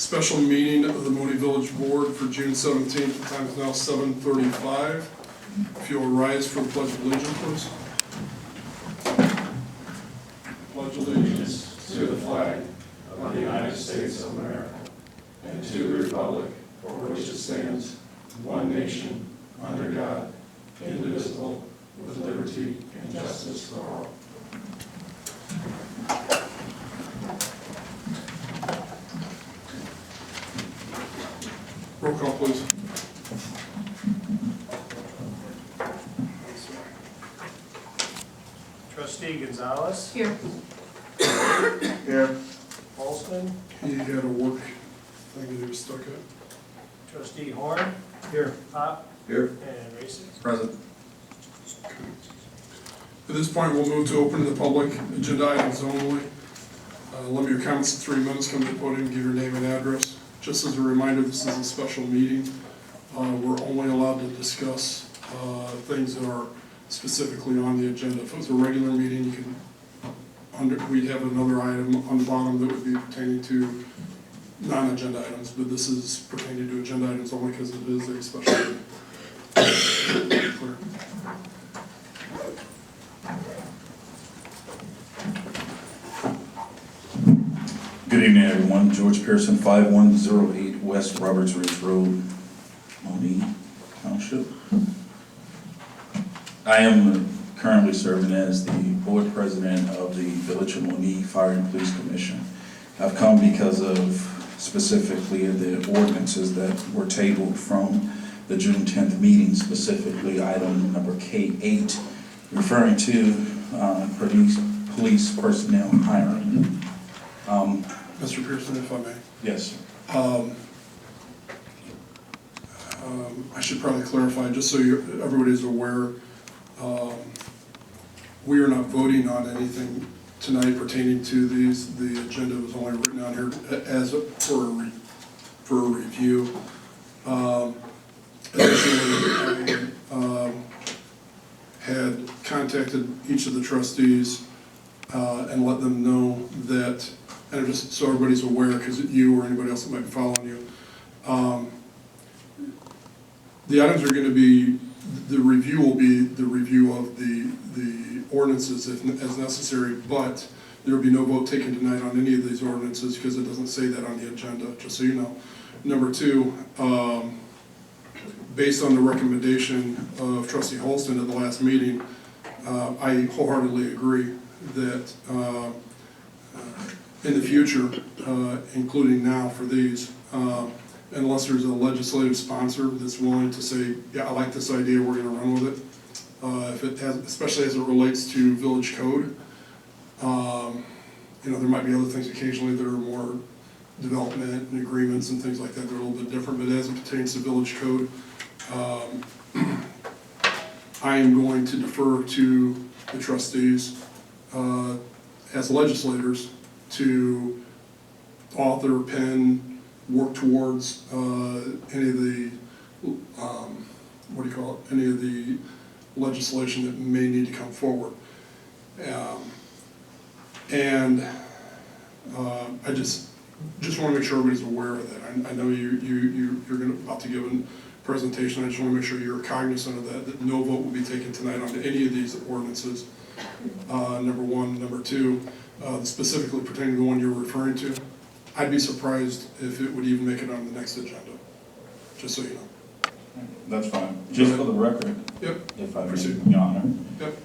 Special meeting of the Monee Village Board for June 17th. The time is now 7:35. If you'll rise for the Pledge of Allegiance, please. Pledge allegiance to the flag of the United States of America and to the republic for which it stands, one nation, under God, indivisible, with liberty and justice for all. Roll call, please. Trustee Gonzalez. Here. Here. Holston. He had a work thing that he was stuck at. Trustee Horn. Here. Pop. Here. And Racy. Present. At this point, we'll move to open the public agenda items only. Limit your comments to 3 minutes. Come to the podium, give your name and address. Just as a reminder, this is a special meeting. We're only allowed to discuss things that are specifically on the agenda. If it was a regular meeting, you can, we'd have another item on the bottom that would be pertaining to non-agenda items, but this is pertaining to agenda items only because it is a special meeting. Clear. Good evening, everyone. George Pearson, 5108 West Roberts Ridge Road, Monee Township. I am currently serving as the board president of the Village of Monee Fire and Police Commission. I've come because of specifically the ordinances that were tabled from the June 10th meeting, specifically item number K8, referring to police personnel hiring. Mr. Pearson, if I may. Yes. I should probably clarify, just so everybody's aware, we are not voting on anything tonight pertaining to these. The agenda was only written out here as for a review. Additionally, I had contacted each of the trustees and let them know that, and just so everybody's aware, because you or anybody else that might be following you, the items are going to be, the review will be the review of the ordinances as necessary, but there will be no vote taken tonight on any of these ordinances because it doesn't say that on the agenda, just so you know. Number two, based on the recommendation of Trustee Holston at the last meeting, I wholeheartedly agree that in the future, including now for these, unless there's a legislative sponsor that's willing to say, yeah, I like this idea, we're going to run with it. If it has, especially as it relates to village code, you know, there might be other things occasionally that are more development and agreements and things like that. They're a little bit different, but as it pertains to village code, I am going to defer to the trustees as legislators to author, pen, work towards any of the, what do you call it, any of the legislation that may need to come forward. I just want to make sure everybody's aware of that. I know you're about to give a presentation. I just want to make sure you're cognizant of that no vote will be taken tonight on any of these ordinances, number one. Number two, specifically pertaining to the one you're referring to, I'd be surprised if it would even make it on the next agenda, just so you know. That's fine. Just for the record, Yep. if I may, Proceed. Your Honor. Yep.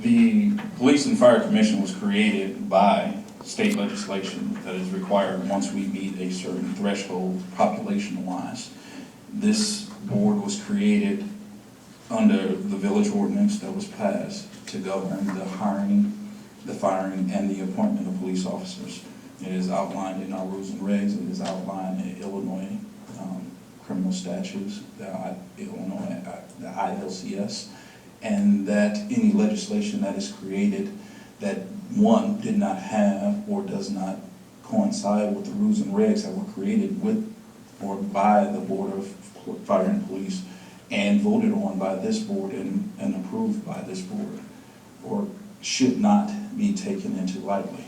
The Police and Fire Commission was created by state legislation that is required once we meet a certain threshold population-wise. This board was created under the village ordinance that was passed to govern the hiring, the firing, and the appointment of police officers. It is outlined in our rules and regs. It is outlined in Illinois criminal statutes, the ILCS, and that any legislation that is created that one did not have or does not coincide with the rules and regs that were created with or by the Board of Fire and Police and voted on by this board and approved by this board, or should not be taken into lightly.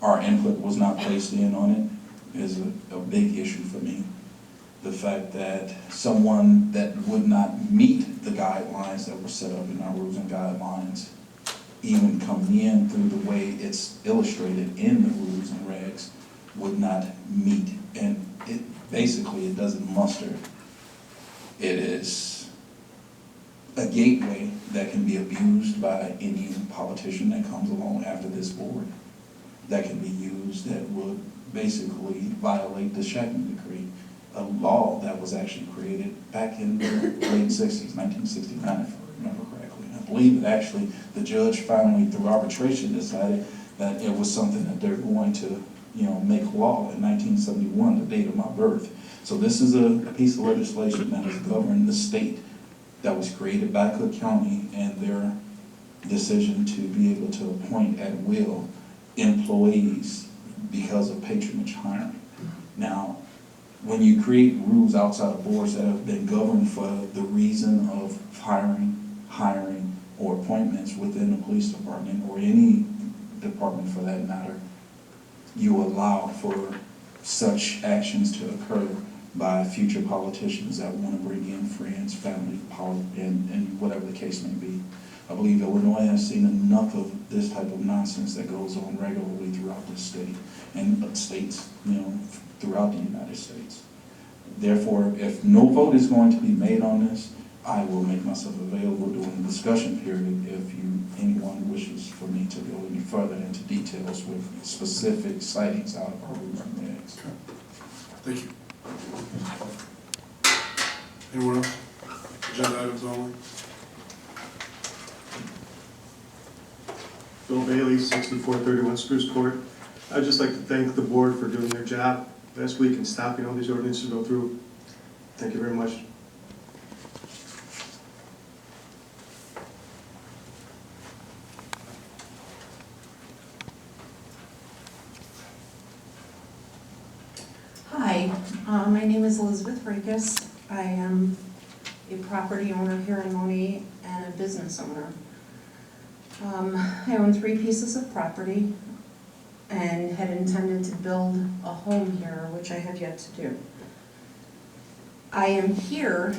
Our input was not placed in on it. is a big issue for me. The fact that someone that would not meet the guidelines that were set up in our rules and guidelines, even coming in through the way it's illustrated in the rules and regs, would not meet. And it doesn't muster. It is a gateway that can be abused by any politician that comes along after this board, that can be used, that would basically violate the Shackman Decree, a law that was actually created back in the late 60s, 1969, if I remember correctly. I believe that actually the judge finally, through arbitration, decided that it was something that they're going to, make law in 1971, the date of my birth. So this is a piece of legislation that has governed the state, that was created by Cook County, and their decision to be able to appoint at will employees because of patronage hiring. Now, when you create rules outside of boards that have been governed for the reason of hiring, or appointments within the police department, or any department for that matter, you allow for such actions to occur by future politicians that want to bring in friends, family, and whatever the case may be. I believe Illinois has seen enough of this type of nonsense that goes on regularly throughout this state, and states, throughout the United States. Therefore, if no vote is going to be made on this, I will make myself available during the discussion period if anyone wishes for me to go any further into details with specific sightings out of our rules and regs. Thank you. Anyone else? Agenda items only. Bill Bailey, 6431 Spruce Court. I'd just like to thank the board for doing their job last week and stopping all these ordinances to go through. Thank you very much. Hi, my name is Elizabeth Rakes. I am a property owner here in Monee and a business owner. I own 3 pieces of property and had intended to build a home here, which I have yet to do. I am here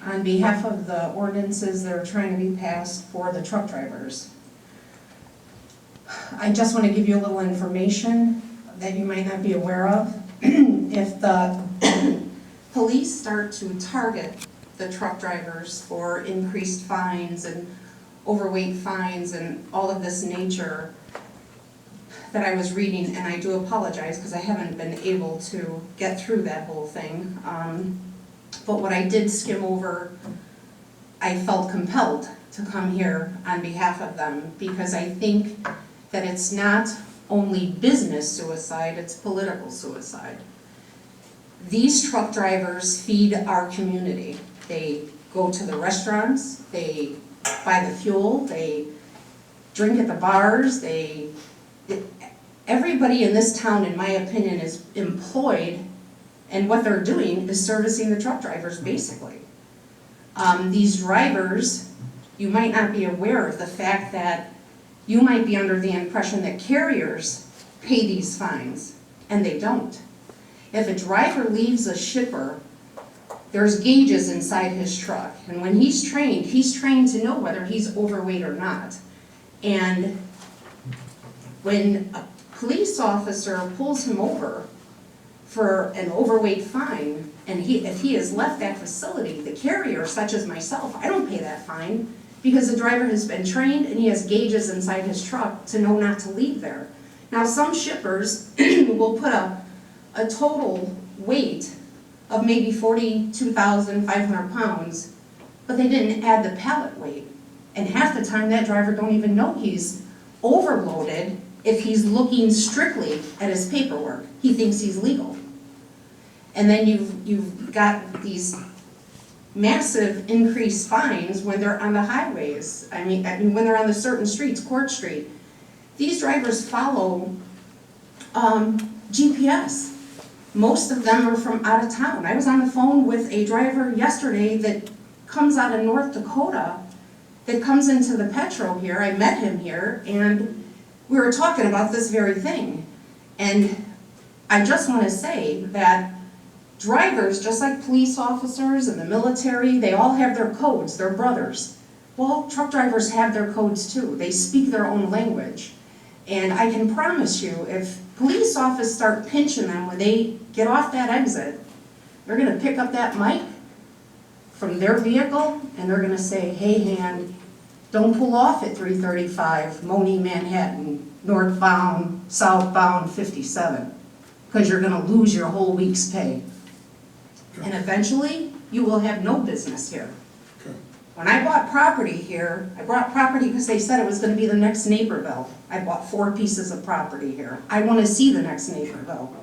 on behalf of the ordinances that are trying to be passed for the truck drivers. I just want to give you a little information that you might not be aware of. If the police start to target the truck drivers for increased fines and overweight fines and all of this nature that I was reading, and I do apologize because I haven't been able to get through that whole thing, but what I did skim over, I felt compelled to come here on behalf of them, because I think that it's not only business suicide, it's political suicide. These truck drivers feed our community. They go to the restaurants, they buy the fuel, they drink at the bars, everybody in this town, in my opinion, is employed, and what they're doing is servicing the truck drivers, basically. These drivers, you might not be aware of the fact that you might be under the impression that carriers pay these fines, and they don't. If a driver leaves a shipper, there's gauges inside his truck, and when he's trained to know whether he's overweight or not. And when a police officer pulls him over for an overweight fine, and if he has left that facility, the carrier, such as myself, I don't pay that fine, because the driver has been trained and he has gauges inside his truck to know not to leave there. Now, some shippers will put a total weight of maybe 42,500 pounds, but they didn't add the pallet weight. And half the time that driver don't even know he's overloaded if he's looking strictly at his paperwork. He thinks he's legal. And then you've got these massive increased fines when they're on the highways. I mean when they're on the certain streets, Court Street. These drivers follow GPS. Most of them are from out of town. I was on the phone with a driver yesterday that comes out of North Dakota, that comes into the Petro here. I met him here, and we were talking about this very thing. And I just want to say that drivers, just like police officers and the military, they all have their codes, they're brothers. Well, truck drivers have their codes too. They speak their own language. And I can promise you, if police officers start pinching them when they get off that exit, they're gonna pick up that mic from their vehicle and they're gonna say, hey, hand, don't pull off at 335 Monee, Manhattan, northbound, southbound 57, because you're gonna lose your whole week's pay. And eventually, you will have no business here. Okay. When I bought property here, I bought property because they said it was gonna be the next Naperville. I bought 4 pieces of property here. I wanna see the next Naperville.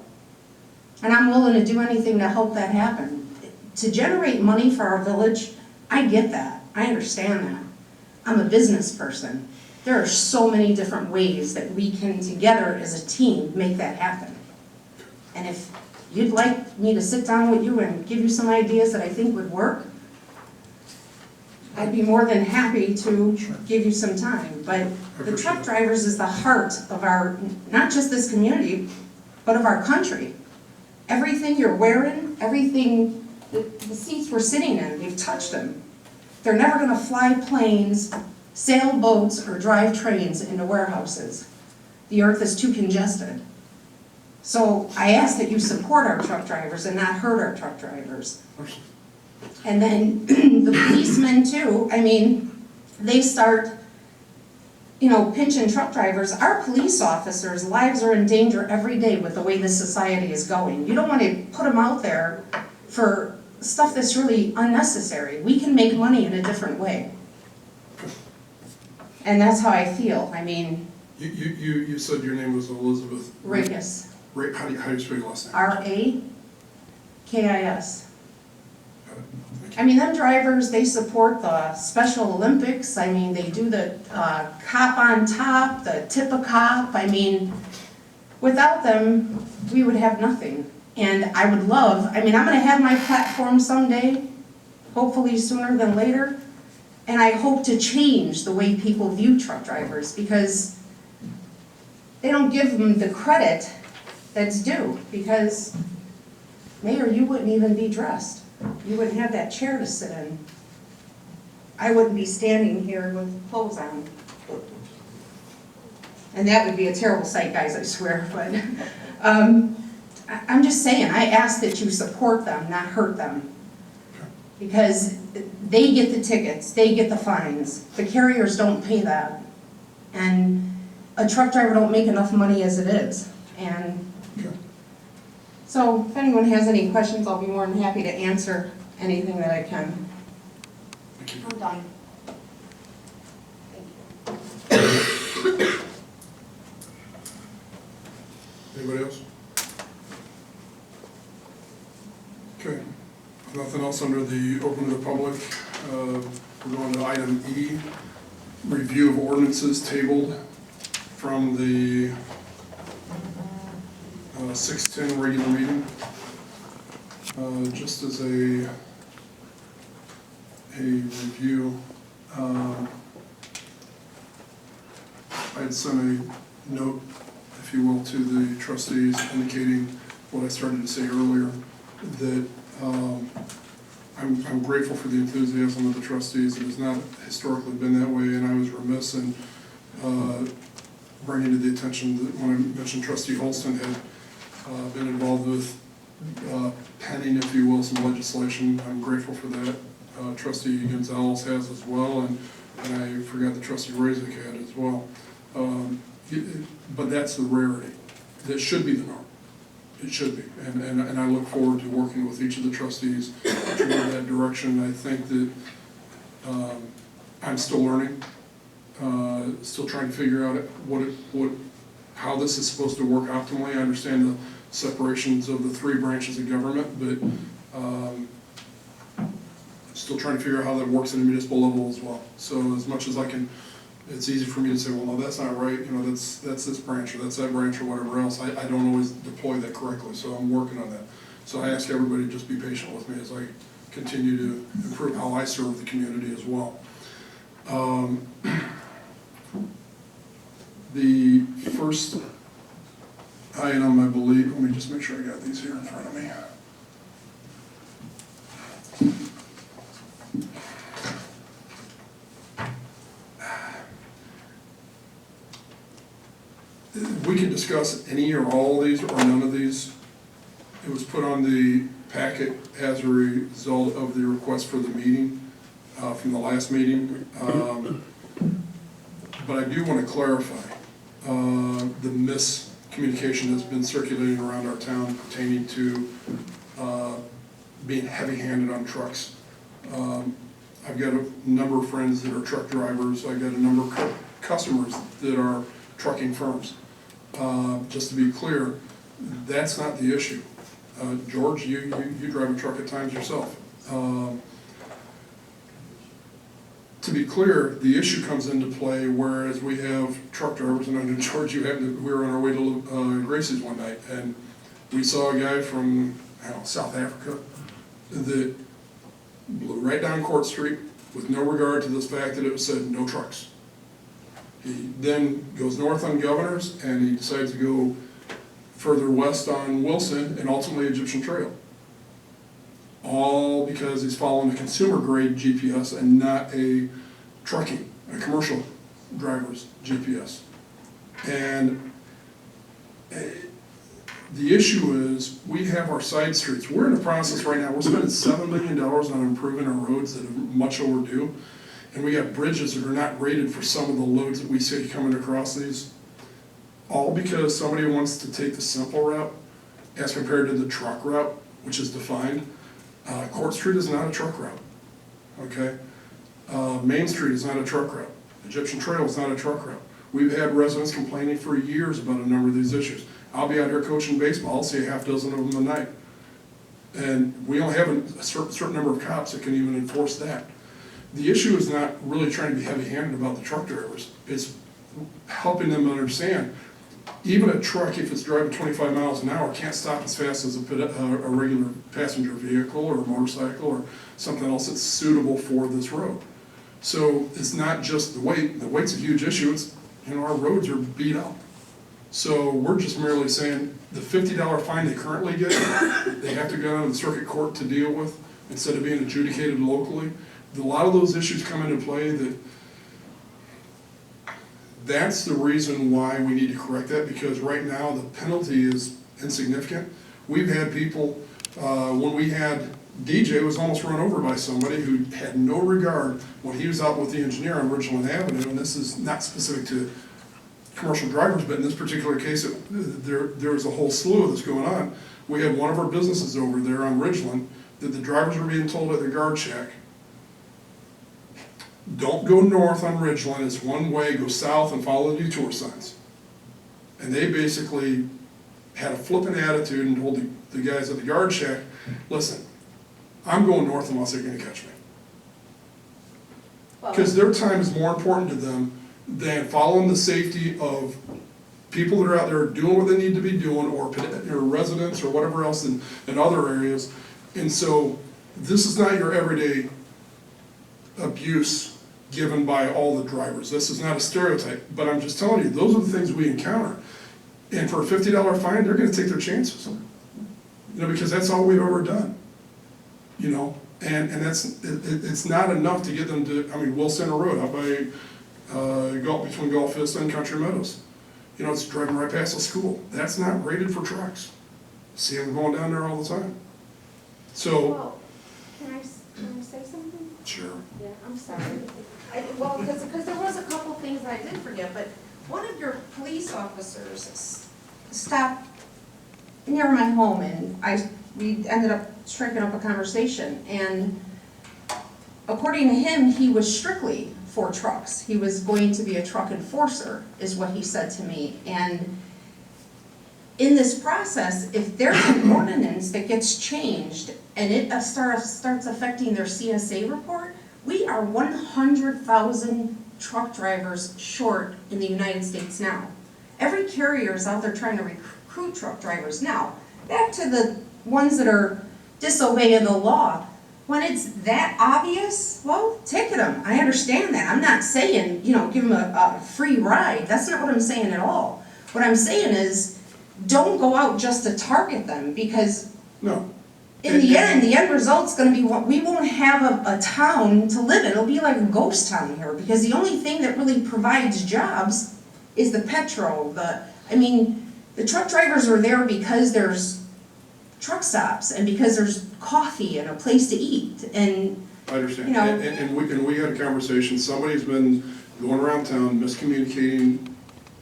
And I'm willing to do anything to help that happen. To generate money for our village, I get that, I understand that. I'm a business person. There are so many different ways that we can, together as a team, make that happen. And if you'd like me to sit down with you and give you some ideas that I think would work, I'd be more than happy to give you some time. But the truck drivers is the heart of our, not just this community, but of our country. Everything you're wearing, everything, the seats we're sitting in, you've touched them. They're never gonna fly planes, sail boats, or drive trains into warehouses. The earth is too congested. So I ask that you support our truck drivers and not hurt our truck drivers. And then the policemen too, I mean, they start, pinching truck drivers. Our police officers' lives are in danger every day with the way this society is going. You don't want to put them out there for stuff that's really unnecessary. We can make money in a different way. And that's how I feel. I mean. You said your name was Elizabeth. Rakis. How do you spell your last name? R-A-K-I-S. Got it. Thank you. I mean, them drivers, they support the Special Olympics. I mean, they do the cop on top, the tip a cop. I mean, without them, we would have nothing. And I would love, I'm gonna have my platform someday, hopefully sooner than later. And I hope to change the way people view truck drivers, because they don't give them the credit that's due. Because, Mayor, you wouldn't even be dressed. You wouldn't have that chair to sit in. I wouldn't be standing here with clothes on. And that would be a terrible sight, guys, I swear. But I'm just saying, I ask that you support them, not hurt them. Because they get the tickets, they get the fines. The carriers don't pay that. And a truck driver don't make enough money as it is. And so if anyone has any questions, I'll be more than happy to answer anything that I can. Thank you. I'm done. Anybody else? Okay, nothing else under the open to the public. We're going to item E, review of ordinances tabled from the 6:10 regular meeting. Just as a review, I had sent a note, if you will, to the trustees indicating what I started to say earlier, that I'm grateful for the enthusiasm of the trustees. It has not historically been that way, and I was remiss in bringing to the attention that when I mentioned Trustee Holston had been involved with penning, if you will, some legislation. I'm grateful for that. Trustee Gonzalez has as well, and I forgot that Trustee Razik had as well. But that's the rarity. That should be the norm. It should be. And I look forward to working with each of the trustees toward that direction. I think that I'm still learning, still trying to figure out how this is supposed to work optimally. I understand the separations of the 3 branches of government, but still trying to figure out how that works at a municipal level as well. So as much as I can, it's easy for me to say, well, no, that's not right, that's this branch or that's that branch or whatever else. I don't always deploy that correctly, so I'm working on that. So I ask everybody to just be patient with me as I continue to improve how I serve the community as well. The first item, I believe, let me just make sure I got these here in front of me. We can discuss any or all of these or none of these. It was put on the packet as a result of the request for the meeting, from the last meeting. But I do want to clarify, the miscommunication that's been circulating around our town pertaining to, being heavy-handed on trucks. I've got a number of friends that are truck drivers, I've got a number of customers that are trucking firms. Just to be clear, that's not the issue. George, you drive a truck at times yourself. To be clear, the issue comes into play whereas we have truck drivers, and under George, we were on our way to Gracie's one night, and we saw a guy from, I don't know, South Africa that blew right down Court Street with no regard to this fact that it said no trucks. He then goes north on Governors, and he decides to go further west on Wilson and ultimately Egyptian Trail. All because he's following a consumer grade GPS and not a commercial driver's GPS. And the issue is, we have our side streets. We're in the process right now, we're spending $7 million on improving our roads that are much overdue. And we have bridges that are not rated for some of the loads that we see coming across these. All because somebody wants to take the simple route as compared to the truck route, which is defined. Court Street is not a truck route, okay? Main Street is not a truck route. Egyptian Trail is not a truck route. We've had residents complaining for years about a number of these issues. I'll be out here coaching baseball, I'll see a half dozen of them a night. And we only have a certain number of cops that can even enforce that. The issue is not really trying to be heavy-handed about the truck drivers. It's helping them understand, even a truck, if it's driving 25 miles an hour, can't stop as fast as a regular passenger vehicle or a motorcycle or something else that's suitable for this road. So it's not just the weight. The weight's a huge issue. It's, our roads are beat up. So we're just merely saying the $50 fine they currently get, they have to go down to the circuit court to deal with instead of being adjudicated locally. A lot of those issues come into play that's the reason why we need to correct that, because right now the penalty is insignificant. We've had people, when we had DJ was almost run over by somebody who had no regard when he was out with the engineer on Ridgeland Avenue, and this is not specific to commercial drivers, but in this particular case, there was a whole slew of this going on. We had one of our businesses over there on Ridgeland that the drivers were being told at the guard shack, don't go north on Ridgeland, it's one way, go south and follow the detour signs. And they basically had a flippant attitude and told the guys at the guard shack, listen, I'm going north unless they're gonna catch me. Because their time is more important to them than following the safety of people that are out there doing what they need to be doing, or residents or whatever else in other areas. And so this is not your everyday abuse given by all the drivers. This is not a stereotype, but I'm just telling you, those are the things we encounter. And for a $50 fine, they're gonna take their chances. Because that's all we've ever done. And it's not enough to get them to, Will Center Road, out by, between Gulf Vista and Country Meadows. It's driving right past the school. That's not rated for trucks. See them going down there all the time. So. Well, can I say something? Sure. Yeah, I'm sorry. Because there was a couple things I did forget, but one of your police officers Stopped near my home, and we ended up striking up a conversation, and according to him, he was strictly for trucks. He was going to be a truck enforcer, is what he said to me. And in this process, if there's an ordinance that gets changed and it starts affecting their CSA report, we are 100,000 truck drivers short in the United States now. Every carrier is out there trying to recruit truck drivers. Now, back to the ones that are disobeying the law. When it's that obvious, well, ticket them. I understand that. I'm not saying, give them a free ride. That's not what I'm saying at all. What I'm saying is, don't go out just to target them, because No, in the end result's gonna be, we won't have a town to live in. It'll be like a ghost town here, because the only thing that really provides jobs is the petrol, the truck drivers are there because there's truck stops, and because there's coffee and a place to eat, and, I understand. You know- And we had a conversation, somebody's been going around town miscommunicating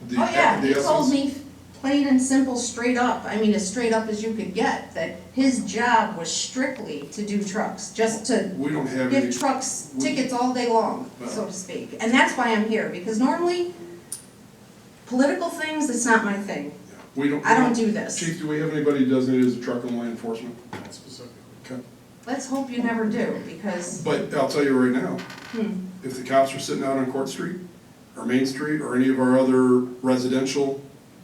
the oh yeah, he essence. told me plain and simple, straight up, as straight up as you could get, that his job was strictly to do trucks, just to We don't have any, give trucks tickets all day long, so Well- to speak. And that's why I'm here, because normally, political things, it's not my thing. we don't. I don't do this. Chief, do we have anybody designated as a truck and law enforcement? Not specifically. Okay. Let's hope you never do, because, But I'll tell you right now, if the cops are sitting out on Court Street, or Main Street, or any of our other residential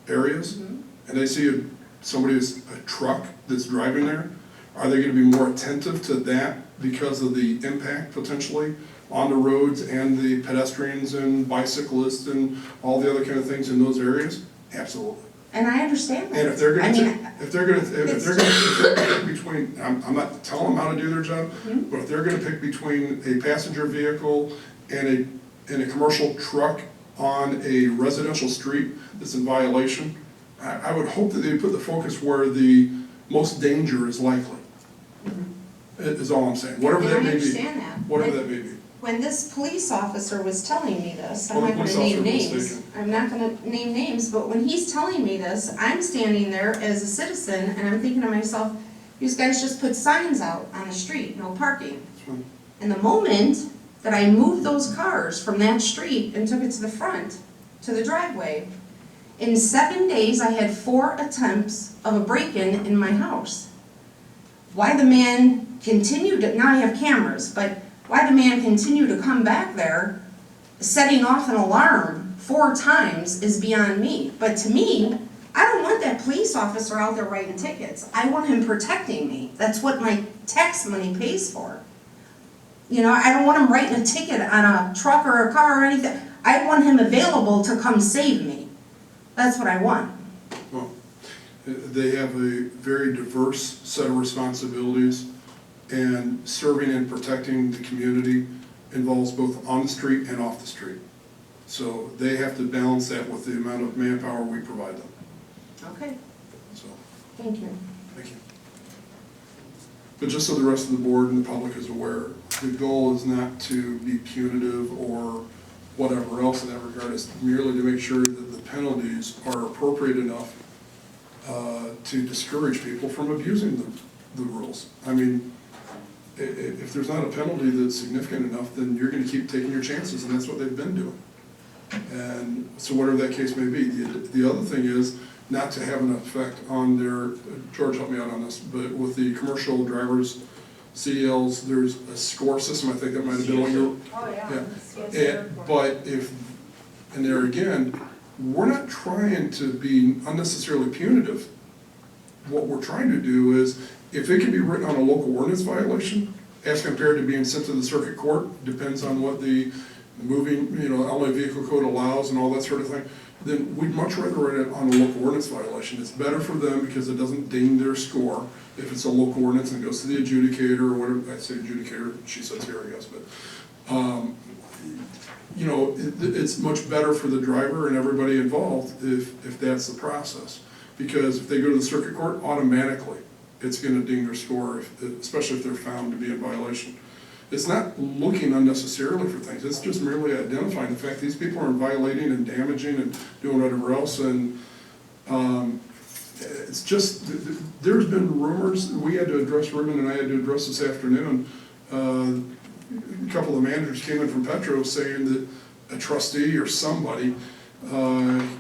areas, and they see somebody who's a truck that's driving there, are they gonna be more attentive to that because of the impact potentially on the roads and the pedestrians and bicyclists and all the other kind of things in those areas? Absolutely. and I understand that. And if they're gonna, I mean, if they're gonna pick between, I'm not telling them how to do their job, but if they're gonna pick between a passenger vehicle and a commercial truck on a residential street that's in violation, I would hope that they put the focus where the most danger is likely. Is all I'm saying, whatever and that I may be, understand that. whatever But that may be. when this police officer was telling me this, I'm Well, the not gonna police name officer was names. mistaken. I'm not gonna name names, but when he's telling me this, I'm standing there as a citizen, and I'm thinking to myself, these guys just put signs out on the street, no parking. It's fine. And the moment that I moved those cars from that street and took it to the front, to the driveway, in 7 days, I had 4 attempts of a break-in in my house. Why the man continued, now I have cameras, but why the man continued to come back there, setting off an alarm 4 times is beyond me. But to me, I don't want that police officer out there writing tickets. I want him protecting me. That's what my tax money pays for. I don't want him writing a ticket on a truck or a car or anything. I want him available to come save me. That's what I want. Well, they have a very diverse set of responsibilities, and serving and protecting the community involves both on the street and off the street. So they have to balance that with the amount of manpower we provide them. Okay, So, thank you. thank you. But just so the rest of the board and the public is aware, the goal is not to be punitive or whatever else in that regard. It's merely to make sure that the penalties are appropriate enough to discourage people from abusing the rules. I mean, if there's not a penalty that's significant enough, then you're gonna keep taking your chances, and that's what they've been doing. And so whatever that case may be, the other thing is not to have an effect on their, George helped me out on this, but with the commercial drivers, CDLs, there's a score system, I think that might have been on your, Oh, yeah. But and there again, we're not trying to be unnecessarily punitive. What we're trying to do is, if it can be written on a local ordinance violation, as compared to being sent to the circuit court, depends on what the moving, LA vehicle code allows and all that sort of thing, then we'd much rather write it on a local ordinance violation. It's better for them because it doesn't ding their score if it's a local ordinance and goes to the adjudicator or whatever, I say adjudicator, she says here, I guess, but, it's much better for the driver and everybody involved if that's the process. Because if they go to the circuit court, automatically, it's gonna ding their score, especially if they're found to be in violation. It's not looking unnecessarily for things, it's just merely identifying the fact these people are violating and damaging and doing whatever else, and it's just, there's been rumors, we had to address, Ruben and I had to address this afternoon, a couple of managers came in from Petro saying that a trustee or somebody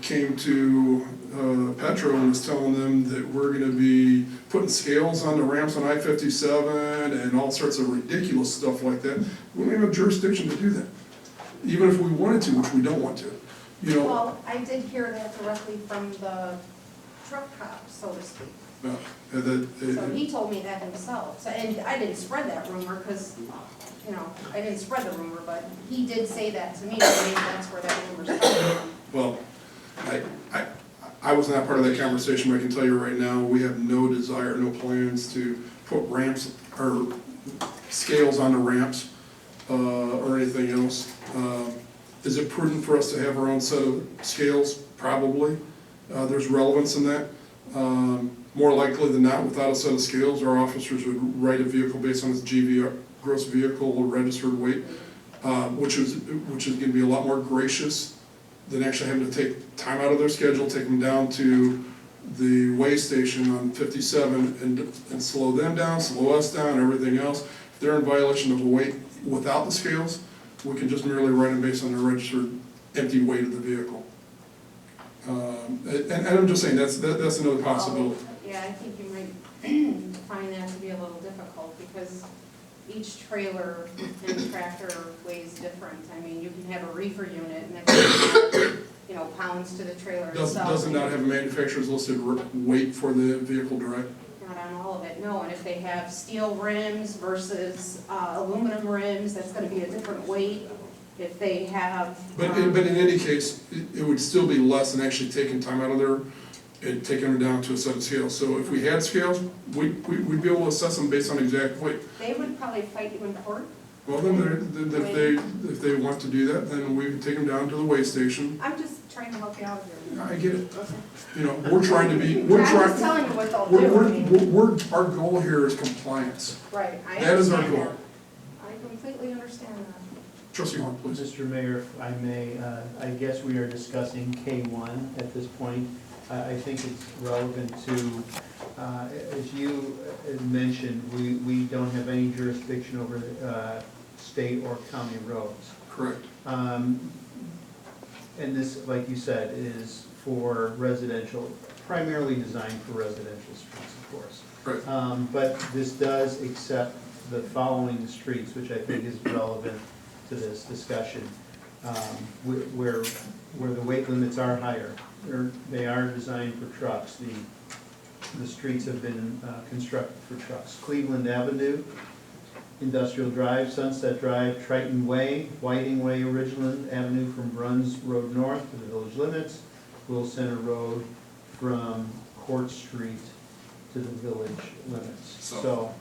came to Petro and was telling them that we're gonna be putting scales on the ramps on I-57 and all sorts of ridiculous stuff like that. We don't have jurisdiction to do that, even if we wanted to, which we don't want to, Well, I did hear that directly from the truck cop, so to speak. So he told me that himself, and I didn't spread that rumor, because, I didn't spread the rumor, but he did say that to me, so maybe that's where that rumor's coming from. Well, I was not part of that conversation, but I can tell you right now, we have no desire, no plans to put ramps or scales on the ramps or anything else. Is it prudent for us to have our own set of scales? Probably. There's relevance in that. More likely than not, without a set of scales, our officers would write a vehicle based on its GVR, gross vehicle registered weight, which is going to be a lot more gracious than actually having to take time out of their schedule, take them down to the weigh station on 57 and slow them down, slow us down, everything else. If they're in violation of a weight without the scales, we can just merely write them based on the registered empty weight of the vehicle. And I'm just saying, that's another possibility. Yeah, I think you might find that to be a little difficult because each trailer and tractor weighs different. I mean, you can have a reefer unit and that can add, you know, pounds to the trailer itself. Does it not have a manufacturer's listed weight for the vehicle direct? Not on all of it, no. And if they have steel rims versus aluminum rims, that's gonna be a different weight. If they have. But in any case, it would still be less than actually taking time out of there and taking them down to a set of scales. So if we had scales, we'd be able to assess them based on exact weight. They would probably fight you in court. Well, then if they want to do that, then we would take them down to the weigh station. I'm just trying to help you out here. I get it. Okay. You know, we're trying to be, I'm just telling you what they'll do. I mean, our goal here is compliance. right, I That is our understand goal. that. I completely understand that. Trustee Horn, please. Mr. Mayor, if I may, I guess we are discussing K1 at this point. I think it's relevant to, as you mentioned, we don't have any jurisdiction over state or county roads. Correct. And this, like you said, is for residential, primarily designed for residential streets, of course. Right. But this does accept the following streets, which I think is relevant to this discussion, where the weight limits are higher. They are designed for trucks. The streets have been constructed for trucks. Cleveland Avenue, Industrial Drive, Sunset Drive, Triton Way, Whiting Way, Ridgeland Avenue from Bruns Road North to the village limits, Will Center Road from Court Street to the village limits. So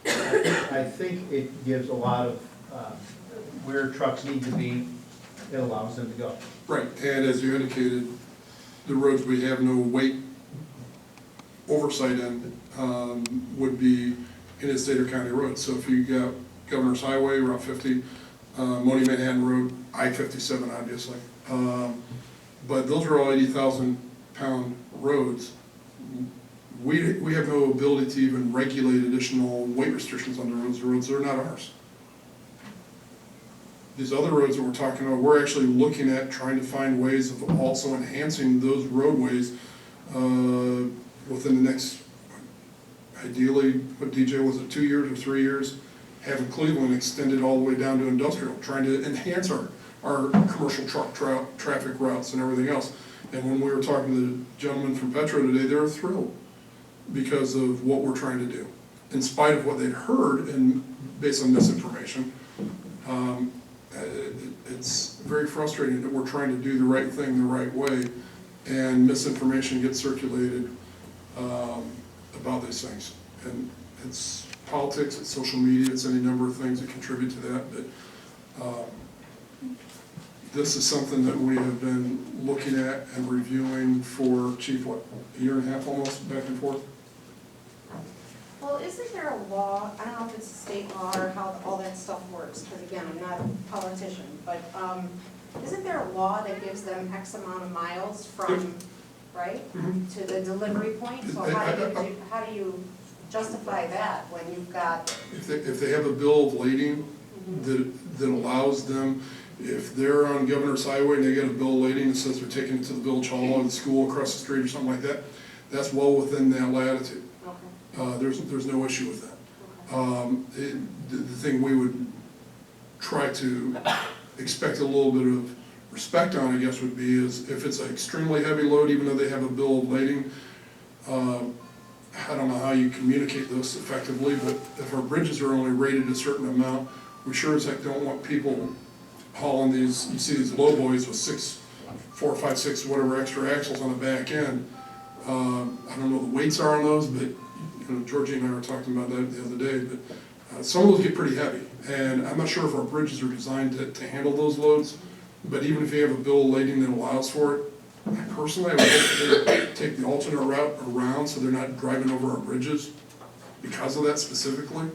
I think it gives a lot of, where trucks need to be, it allows them to go. Right, and as you indicated, the roads we have no weight oversight in would be interstate or county roads. So if you got Governor's Highway, Route 50, Monee Manhattan Road, I-57 obviously, but those are all 80,000 pound roads. We have no ability to even regulate additional weight restrictions on the roads. The roads are not ours. These other roads that we're talking about, we're actually looking at trying to find ways of also enhancing those roadways within the next, ideally, what DJ, was it 2 years or 3 years? Having Cleveland extended all the way down to industrial, trying to enhance our commercial truck traffic routes and everything else. And when we were talking to the gentleman from Petro today, they were thrilled because of what we're trying to do. In spite of what they'd heard and based on misinformation, it's very frustrating that we're trying to do the right thing the right way and misinformation gets circulated about these things. And it's politics, it's social media, it's any number of things that contribute to that. But this is something that we have been looking at and reviewing for, Chief, what, a year and a half almost, back and forth? Well, isn't there a law, I don't know if it's a state law or how all that stuff works, because again, I'm not a politician, but isn't there a law that gives them X amount of miles from, right, to the delivery point? So how do you justify that when you've got? If they have a bill of lading that allows them, if they're on Governor's Highway and they get a bill of lading that says they're taking it to the village hall or the school across the street or something like that, that's well within that latitude. There's no issue with that. The thing we would try to expect a little bit of respect on, I guess, would be is if it's an extremely heavy load, even though they have a bill of lading, I don't know how you communicate this effectively, but if our bridges are only rated a certain amount, we sure as heck don't want people hauling these, you see these low boys with 6 4, 5, 6, whatever extra axles on the back end. I don't know what the weights are on those, but, you know, Georgie and I were talking about that the other day, but some of those get pretty heavy. And I'm not sure if our bridges are designed to handle those loads, but even if you have a bill of lading that allows for it, personally, I would hope they take the alternate route around so they're not driving over our bridges because of that specifically.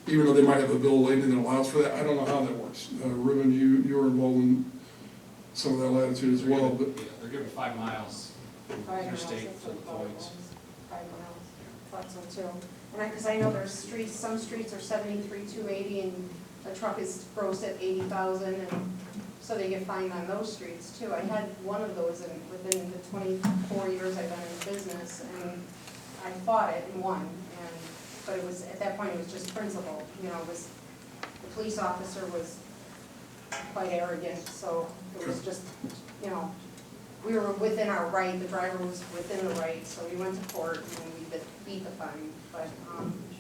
Even though they might have a bill of lading that allows for that, I don't know how that works. Ruben, you were involved in some of that latitude as well, but. Yeah, they're giving 5 miles 5 miles, interstate that's for the what voids. 5 miles, thought so too. And because I know there's streets, some streets are 73, 280, and a truck is grossed at 80,000, and so they get fined on those streets too. I had one of those within the 24 years I've been in business, and I fought it and won. But it was, at that point, it was just principle, you know, it was, the police officer was quite arrogant, so it was just, you know, we were within our right, the driver was within the right, so we went to court and we beat the fine, but,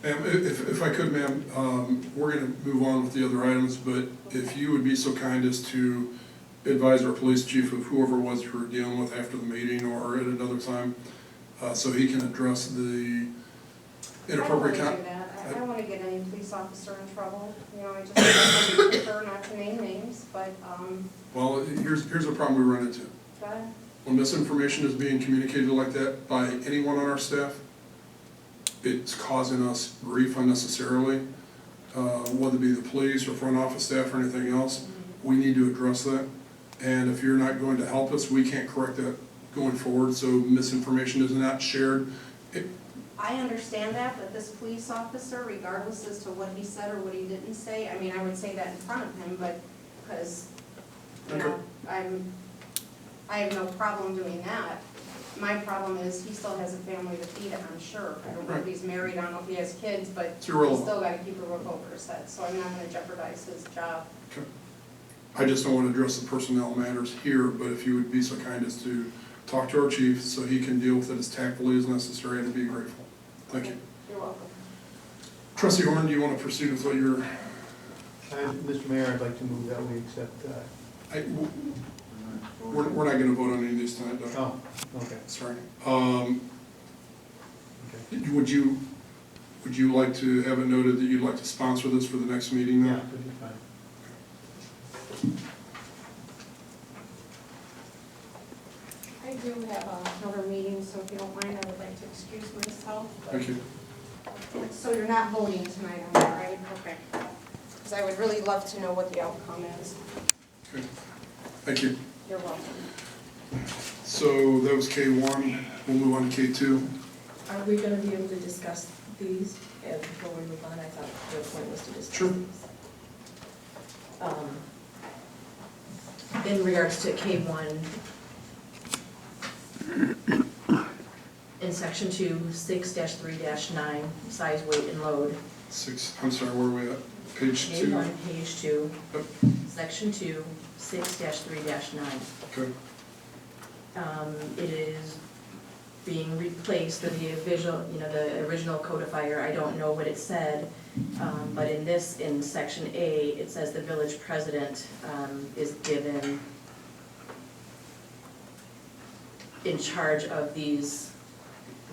Ma'am, if I could, ma'am, we're gonna move on with the other items, but if you would be so kind as to advise our police chief of whoever it was you were dealing with after the meeting or at another time, so he can address the inappropriate I don't want to do that. I don't want to get any police officer in trouble, you know, I just prefer not to name names, but, Well, here's a problem we run into. go ahead. When misinformation is being communicated like that by anyone on our staff, it's causing us grief unnecessarily, whether it be the police or front office staff or anything else. We need to address that, and if you're not going to help us, we can't correct that going forward, so misinformation is not shared. I understand that, but this police officer, regardless as to what he said or what he didn't say, I mean, I would say that in front of him, but, because, you know, I have no problem doing that. My problem is, he still has a family to feed, I'm sure. I don't know if he's married, I don't know if he has kids, but he's irrelevant. still gotta keep a roof over his head, so I'm not gonna jeopardize his job. Okay. I just don't want to address the personnel matters here, but if you would be so kind as to talk to our chief so he can deal with it as tactfully as necessary, I'd be grateful. Thank you. You're welcome. Trustee Horn, do you want to proceed with what you're? Mr. Mayor, I'd like to move that we accept, We're not going to vote on any of these tonight, Doug. oh, okay. Sorry. Okay. Would you like to have it noted that you'd like to sponsor this for the next meeting Yeah, now? that'd be fine. I do have another meeting, so if you don't mind, I would like to excuse myself. but- Thank you. So you're not voting tonight, on that, right? Okay. Because I would really love to know what the outcome is. Okay. Thank you. You're welcome. So that was K1. We'll move on to K2. Are we gonna be able to discuss these before we move on? I thought the point was to discuss Sure. these. In regards to K1, in section 2, 6-3-9, size, weight, and load. I'm sorry, where are we at? Page 2? K1, page 2, Yep. section 2, 6-3-9. Okay. It is being replaced with the the original codifier. I don't know what it said, but in section A, it says the village president is given in charge of these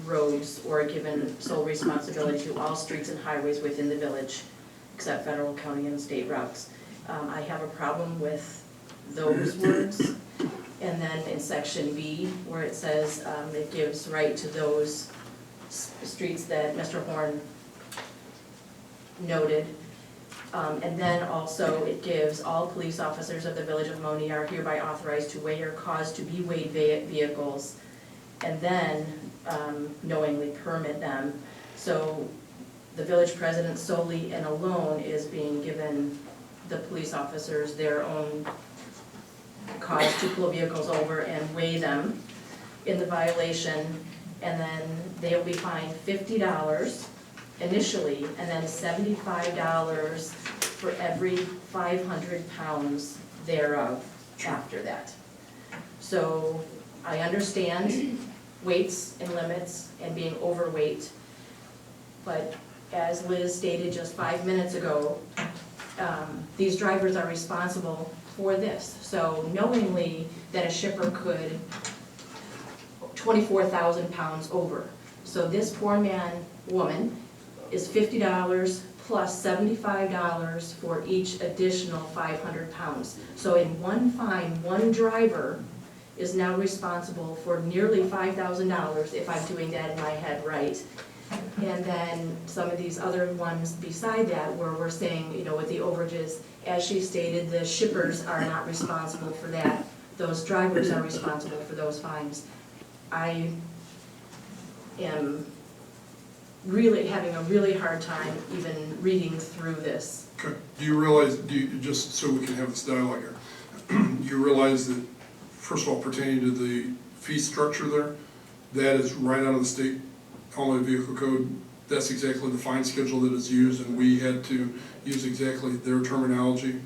roads or given sole responsibility to all streets and highways within the village, except federal, county, and state routes. I have a problem with those words. And then in section B, where it says it gives right to those streets that Mr. Horn noted. And then also it gives all police officers of the village of Monee are hereby authorized to weigh or cause to be weighed vehicles, and then knowingly permit them. So the village president solely and alone is being given the police officers their own cause to pull vehicles over and weigh them in the violation, and then they'll be fined $50 initially, and then $75 for every 500 pounds thereof after that. So I understand weights and limits and being overweight, but as Liz stated just 5 minutes ago, these drivers are responsible for this. So knowingly that a shipper could 24,000 pounds over. So this poor woman is $50 plus $75 for each additional 500 pounds. So in one fine, one driver is now responsible for nearly $5,000, if I'm doing that in my head right. And then some of these other ones beside that, where we're saying, you know, with the overages, as she stated, the shippers are not responsible for that. Those drivers are responsible for those fines. I am really having a really hard time even reading through this. Okay, just so we can have this dialogue here, do you realize that, first of all, pertaining to the fee structure there, that is right out of the state Illinois Vehicle Code. That's exactly the fine schedule that is used, and we had to use exactly their terminology.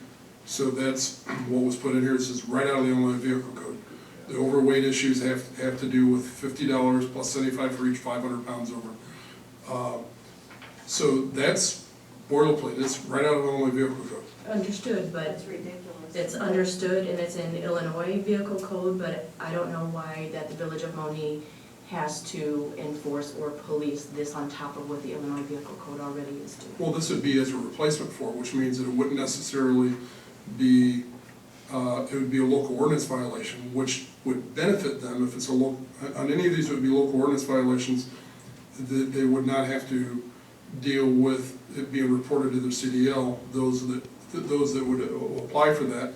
So that's what was put in here. This is right out of the Illinois Vehicle Code. The overweight issues have to do with $50 plus 75 for each 500 pounds over. So that's boilerplate. It's right out of the Illinois Vehicle Code. Understood, but That's ridiculous. it's understood and it's in Illinois Vehicle Code, but I don't know why that the Village of Monee has to enforce or police this on top of what the Illinois Vehicle Code already is doing. Well, this would be as a replacement for it, which means that it wouldn't necessarily be, it would be a local ordinance violation, which would benefit them if it's a local, on any of these it would be local ordinance violations, that they would not have to deal with it being reported to their CDL, those that would apply for that.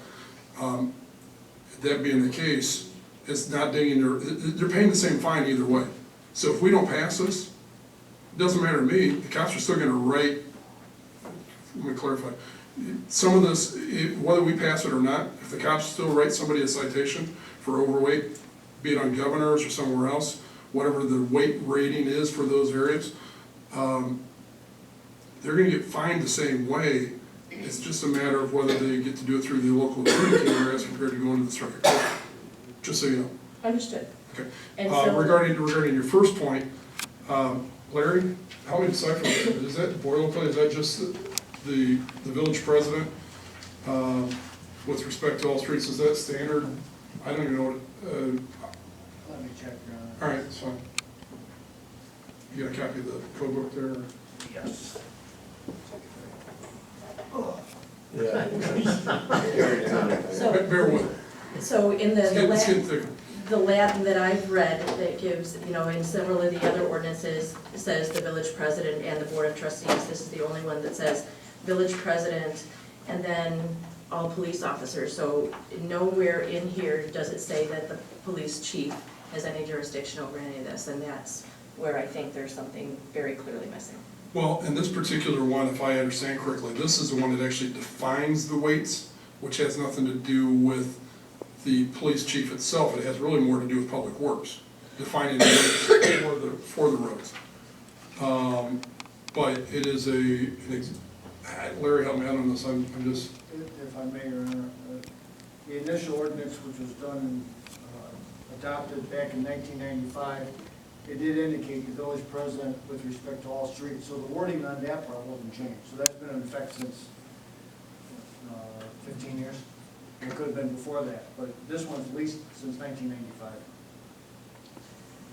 That being the case, it's not dinging they're paying the same fine either way. So if we don't pass this, it doesn't matter to me, the cops are still gonna write, let me clarify, some of this, whether we pass it or not, if the cops still write somebody a citation for overweight, be it on Governor's or somewhere else, whatever the weight rating is for those areas, they're gonna get fined the same way. It's just a matter of whether they get to do it through the local adjudicator as compared to going to the circuit court, just so you know. Understood. Okay. And so, Regarding your first point, Larry, how we decipher this? Is that boilerplate? Is that just the village president with respect to all streets? Is that standard? I don't even know what. Let me check, Your Honor. All right, that's fine. You got a copy of the code book there? Or? Yes. so, Bear with it. so in the It's getting lab, thicker. the lab that I've read that gives, you know, in several of the other ordinances, it says the village president and the board of trustees. This is the only one that says village president and then all police officers. So nowhere in here does it say that the police chief has any jurisdiction over any of this, and that's where I think there's something very clearly missing. Well, in this particular one, if I understand correctly, this is the one that actually defines the weights, which has nothing to do with the police chief itself. It has really more to do with public works, defining the weights for the roads. But it is Larry, help me out on this. I'm just. If I may, Your Honor, the initial ordinance, which was done, adopted back in 1995, it did indicate the village president with respect to all streets. So the wording on that part wasn't changed. So that's been in effect since 15 years. It could have been before that, but this one's at least since 1995.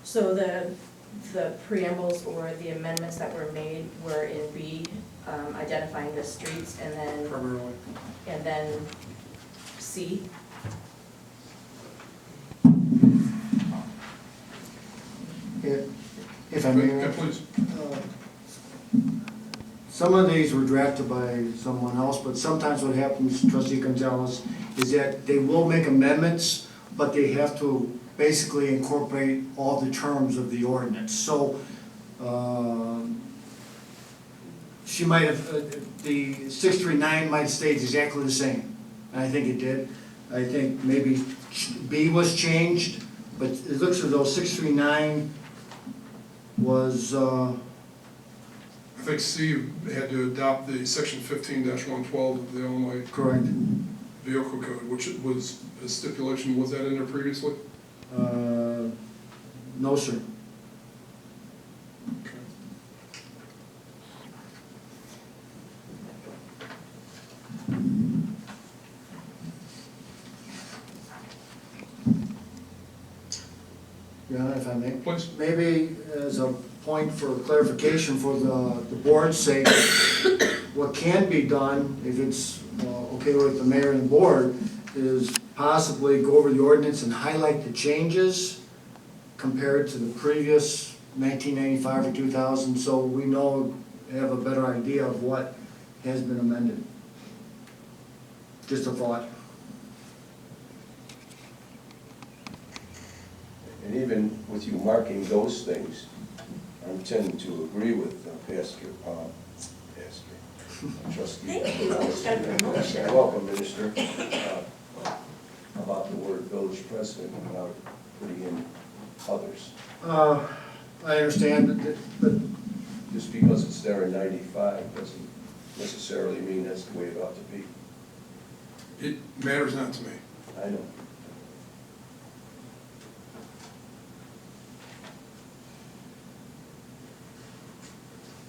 So the preambles or the amendments that were made were in B, identifying the streets, and then C. If I may. Yeah, please. Some of these were drafted by someone else, but sometimes what happens, Trustee Gonzalez, is that they will make amendments, but they have to basically incorporate all the terms of the ordinance. So, she might have, the 639 might have stayed exactly the same, and I think it did. I think maybe B was changed, but it looks as though 639 was, I think C had to adopt the section 15-112 of the Illinois correct. Vehicle Code, which was a stipulation. Was that in there previously? No, sir. Okay. Yeah, if I may. Please. Maybe as a point for clarification for the board's sake, what can be done, if it's okay with the mayor and the board, is possibly go over the ordinance and highlight the changes compared to the previous 1995 or 2000, so we know, have a better idea of what has been amended. Just a thought. And even with you marking those things, I'm tending to agree with Trustee. Thank you, got a promotion. Welcome, Minister. About the word village president without putting in others. I understand, but Just because it's there in 95 doesn't necessarily mean that's the way it ought to be. It matters not to me. I know.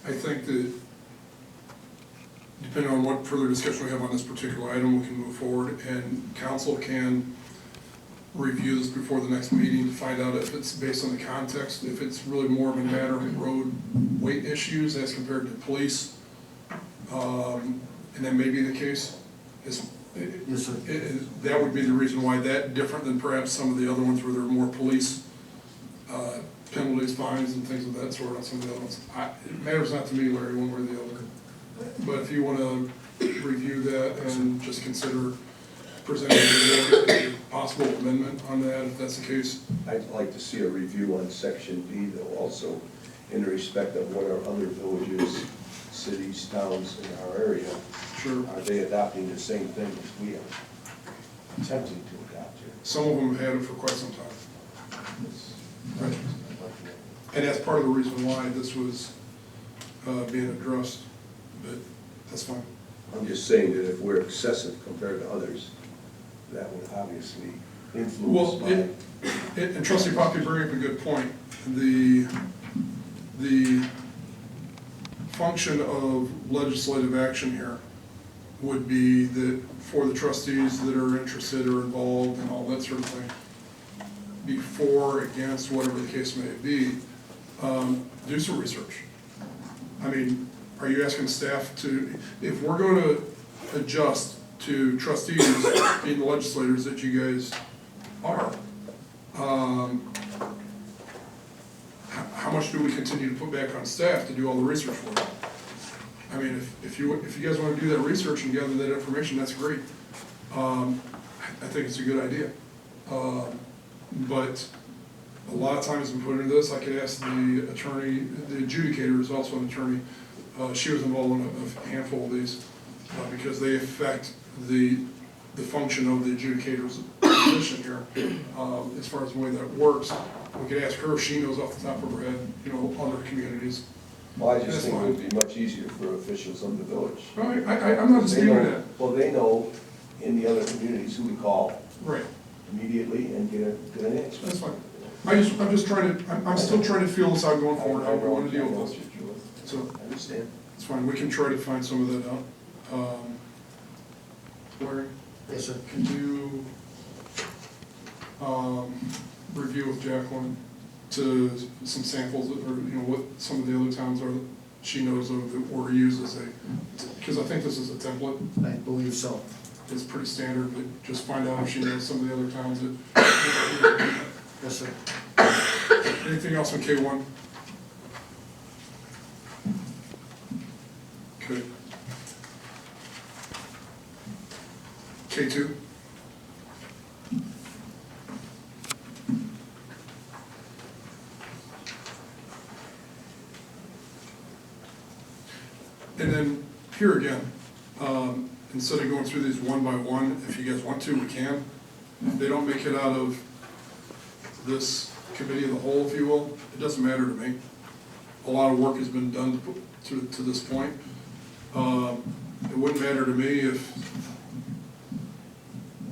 I think that depending on what further discussion we have on this particular item, we can move forward, and council can review this before the next meeting to find out if it's based on the context, if it's really more of a matter of road weight issues as compared to police. And that may be the case. yes, sir. That would be the reason why that different than perhaps some of the other ones where there are more police penalties, fines, and things of that sort on some of the other ones. It matters not to me, Larry, one way or the other. But if you want to review that and just consider presenting a possible amendment on that, if that's the case. I'd like to see a review on section B though, also in respect of what our other villages, cities, towns in our area, Sure. are they adopting the same thing as we are attempting to adopt here? Some of them have had it for quite some time. Right. And that's part of the reason why this was being addressed, but that's fine. I'm just saying that if we're excessive compared to others, that would obviously influence Well, by. and Trustee Pop, you bring up a good point. The function of legislative action here would be that for the trustees that are interested or involved and all that sort of thing, before, against, whatever the case may be, do some research. I mean, are you asking staff to, if we're going to adjust to trustees being the legislators that you guys are, how much do we continue to put back on staff to do all the research for it? I mean, if you guys want to do that research and gather that information, that's great. I think it's a good idea. But a lot of times we put into this, I could ask the attorney, the adjudicator is also an attorney. She was involved in a handful of these because they affect the function of the adjudicator's position here. As far as the way that works, we could ask her if she knows off the top of her head, other communities. Well, I just think it would be much easier for officials of the village. Right, I'm not disputing that. Well, they know in the other communities who to call Right, immediately and get an answer. that's fine. I'm just trying to, I'm still trying to feel this out going forward, how we want to deal with this. So, I understand. it's fine, we can try to find some of that out. Larry? Yes, sir. Can you review with Jacqueline to some samples, or what some of the other towns are that she knows of that were used as because I think this is a template. I believe so. It's pretty standard, but just find out if she knows some of the other towns that. Yes, sir. Anything else on K1? Okay. K2? And then here again, instead of going through these one by one, if you guys want to, we can. If they don't make it out of this committee of the whole, if you will, it doesn't matter to me. A lot of work has been done to this point. It wouldn't matter to me if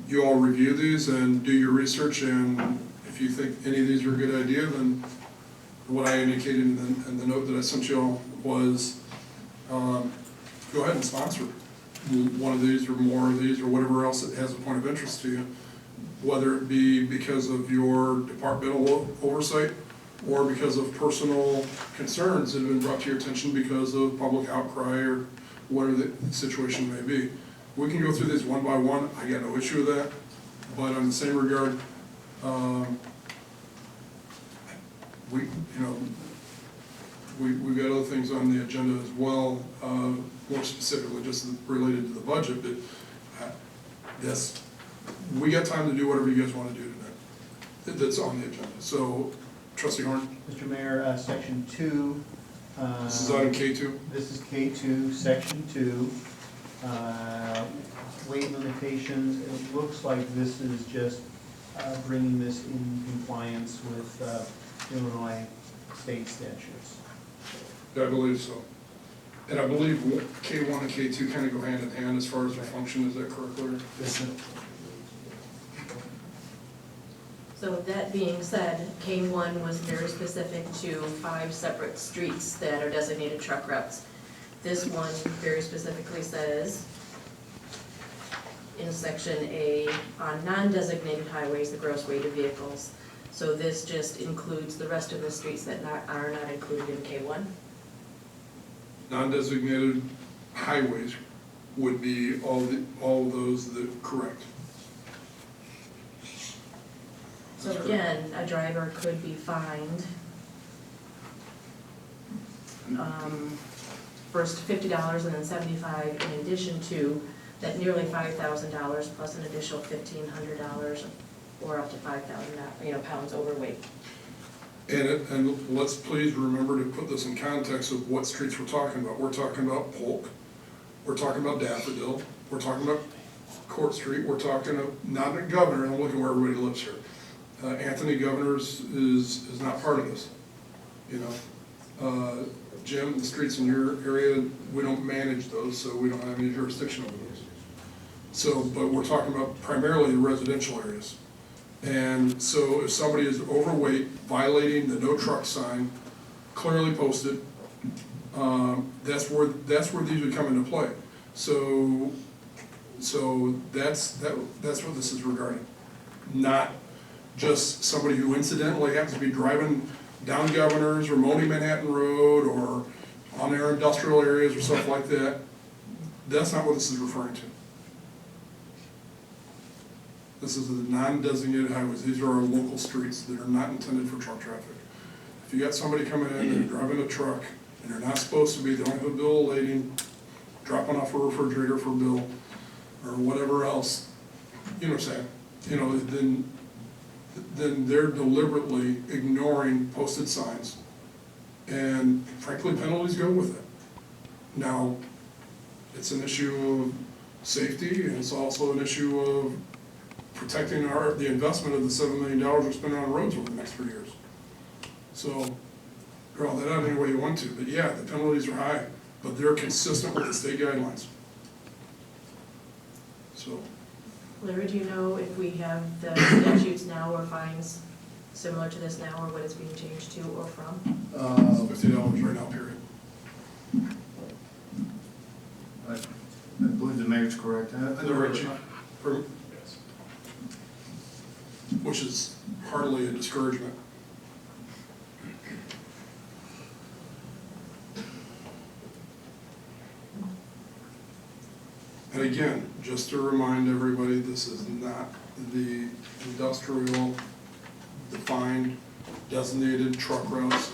you all review these and do your research, and if you think any of these are a good idea, then what I indicated in the note that I sent you all was go ahead and sponsor one of these or more of these or whatever else that has a point of interest to you. whether it be because of your departmental oversight or because of personal concerns that have been brought to your attention because of public outcry or whatever the situation may be. We can go through these one by one, I got no issue with that, but on the same regard, we've got other things on the agenda as well, more specifically just related to the budget, but yes, we got time to do whatever you guys want to do tonight. That's on the agenda. So, Trustee Horn? Mr. Mayor, section 2. This is item K2? This is K2, section 2. Weight limitations, it looks like this is just bringing this in compliance with Illinois state statutes. Yeah, I believe so. And I believe K1 and K2 kind of go hand in hand as far as their function, is that correct, Larry? So that being said, K1 was very specific to 5 separate streets that are designated truck routes. This one very specifically says, in section A, on non-designated highways, the gross weight of vehicles. So this just includes the rest of the streets that are not included in K1. Non-designated highways would be all those that, correct. So again, a driver could be fined first $50 and then $75 in addition to that nearly $5,000 plus an additional $1,500 or up to 5,000 pounds overweight. And let's please remember to put this in context of what streets we're talking about. We're talking about Polk, we're talking about Daffodil, we're talking about Court Street, we're talking about, not a Governor, I'm looking where everybody lives here. Anthony Governors is not part of this, you know. Jim, the streets in your area, we don't manage those, so we don't have any jurisdiction over those. So, but we're talking about primarily the residential areas. And so if somebody is overweight, violating the no truck sign, clearly posted, that's where these would come into play. So that's what this is regarding. Not just somebody who incidentally happens to be driving down Governors or Monee Manhattan Road or on their industrial areas or stuff like that. That's not what this is referring to. This is the non-designated highways. These are our local streets that are not intended for truck traffic. If you got somebody coming in and driving a truck and they're not supposed to be, they don't have a bill lading, dropping off a refrigerator for a bill or whatever else, you know what I'm saying? You know, then they're deliberately ignoring posted signs. And frankly, penalties go with it. Now, it's an issue of safety and it's also an issue of protecting the investment of the $7 million we're spending on roads over the next 3 years. So, draw that out any way you want to, but yeah, the penalties are high, but they're consistent with the state guidelines. So. Larry, do you know if we have the statutes now or fines similar to this now, or what it's being changed to or from? $50 right now, period. I believe the mayor's correct. The right chief? Yes. Which is hardly a discouragement. And again, just to remind everybody, this is not the industrial defined designated truck routes,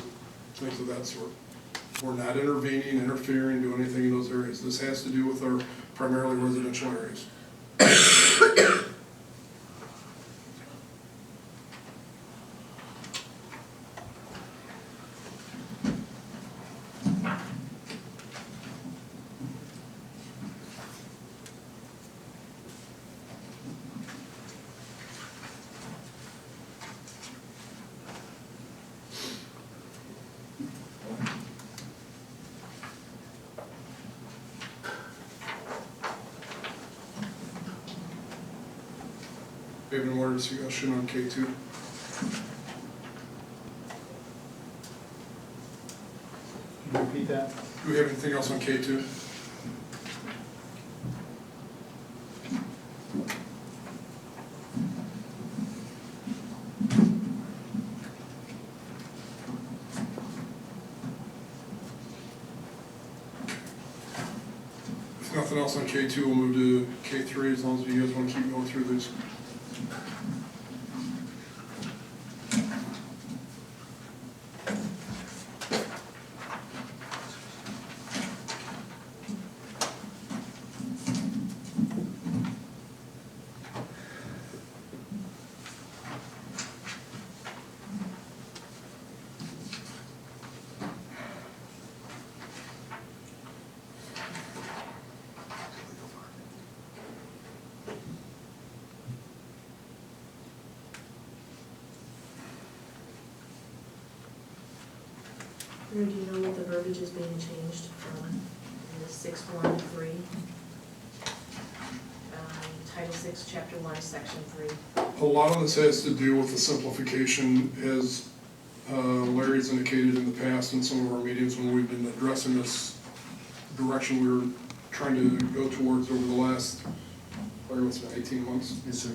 things of that sort. We're not intervening, interfering, doing anything in those areas. This has to do with our primarily residential areas. We have any more discussion on K2? Can you repeat that? Do we have anything else on K2? nothing else on K2, we'll move to K3 as long as you guys want to keep going through these. Do you know what the verbiage is being changed from the 613? Title 6, Chapter 1, Section 3. A lot of this has to do with the simplification, as Larry's indicated in the past in some of our meetings when we've been addressing this direction we were trying to go towards over the last, Larry, what's it been, 18 months? Yes, sir.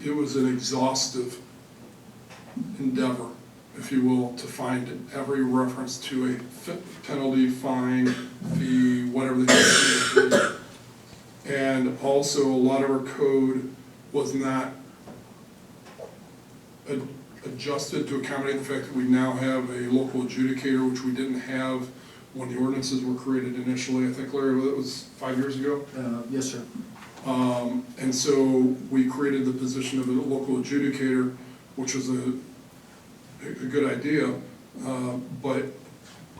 It was an exhaustive endeavor, if you will, to find every reference to a penalty, fine, fee, whatever the case may be. And also, a lot of our code was not adjusted to accommodate the fact that we now have a local adjudicator, which we didn't have when the ordinances were created initially. I think, Larry, that was 5 years ago? Yes, sir. And so we created the position of a local adjudicator, which was a good idea, but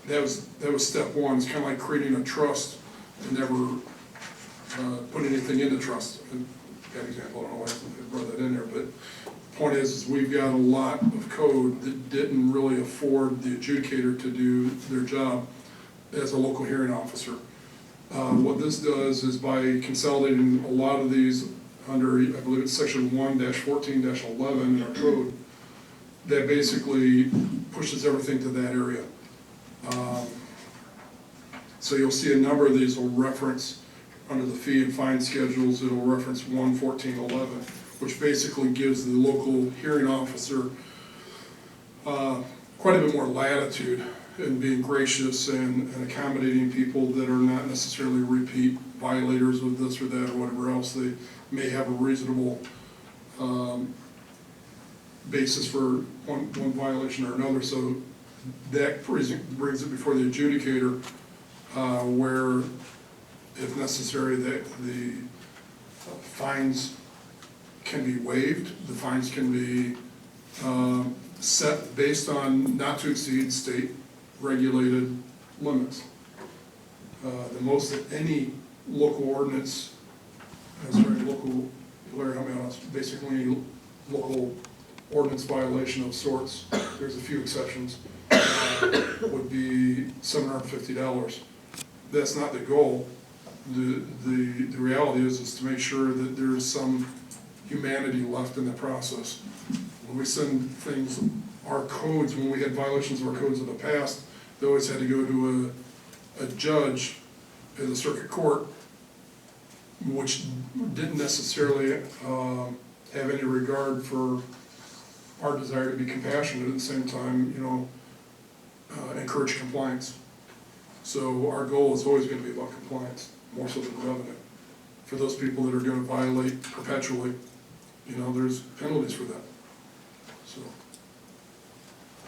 that was step one. It's kind of like creating a trust and never putting anything into trust. Bad example, I don't know why I brought that in there, but the point is we've got a lot of code that didn't really afford the adjudicator to do their job as a local hearing officer. What this does is by consolidating a lot of these under, I believe it's section 1-14-11 in our code, that basically pushes everything to that area. So you'll see a number of these will reference under the fee and fine schedules, it'll reference 1-14-11, which basically gives the local hearing officer quite a bit more latitude in being gracious and accommodating people that are not necessarily repeat violators of this or that or whatever else. They may have a reasonable basis for one violation or another. So that brings it before the adjudicator, where, if necessary, the fines can be waived. The fines can be set based on not to exceed state regulated limits. The most that any local ordinance, Larry, help me out, basically any local ordinance violation of sorts, there's a few exceptions, would be $750. That's not the goal. The reality is to make sure that there's some humanity left in the process. When we send things, our codes, when we had violations of our codes in the past, they always had to go to a judge in the circuit court, which didn't necessarily have any regard for our desire to be compassionate, at the same time, encourage compliance. So our goal is always going to be about compliance, more so than revenue. For those people that are going to violate perpetually, there's penalties for that.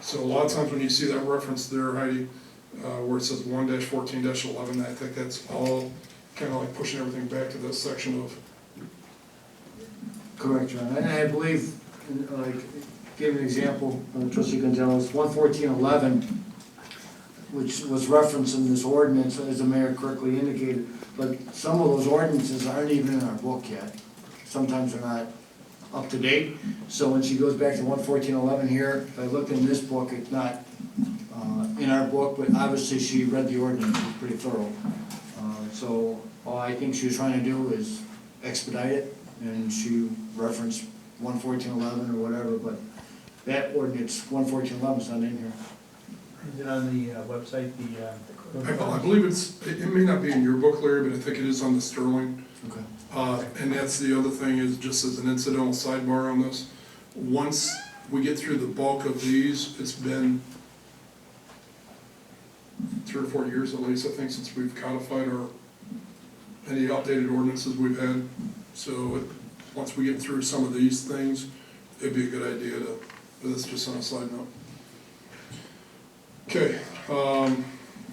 So a lot of times when you see that reference there, Heidi, where it says 1-14-11, I think that's all kind of like pushing everything back to this section of. Correct, John. And I believe, like, give an example, Trustee Gonzalez, 11411, which was referenced in this ordinance, as the mayor correctly indicated, but some of those ordinances aren't even in our book yet. Sometimes they're not up to date. So when she goes back to 11411 here, if I look in this book, it's not in our book, but obviously she read the ordinance, it's pretty thorough. So all I think she was trying to do is expedite it, and she referenced 11411 or whatever, but that ordinance, 11411, is not in here. Is it on the website, I believe it may not be in your book, Larry, but I think it is on the Sterling. Okay. And that's the other thing, is just as an incidental sidebar on this, once we get through the bulk of these, it's been 3 3 or 4 years at least, I think, since we've codified any updated ordinances we've had. So once we get through some of these things, it'd be a good idea to, but that's just on a side note. Okay,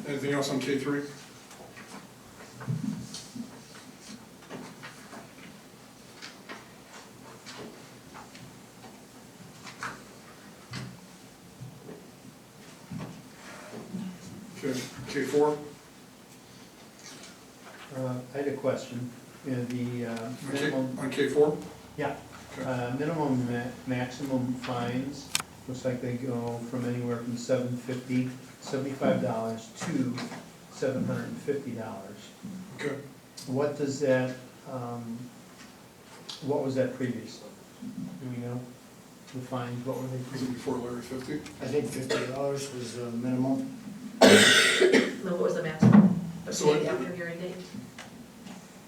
anything else on K3? Okay, K4? I had a question. The minimum, On K4? yeah, Okay. minimum maximum fines, looks like they go from anywhere from $75 to $750. Okay. What does that, what was that previously? Do we know? The fines, what were they Was it previously? before Larry 50? I think $50 was the minimum. No, what was the maximum? So Paid it- after hearing date?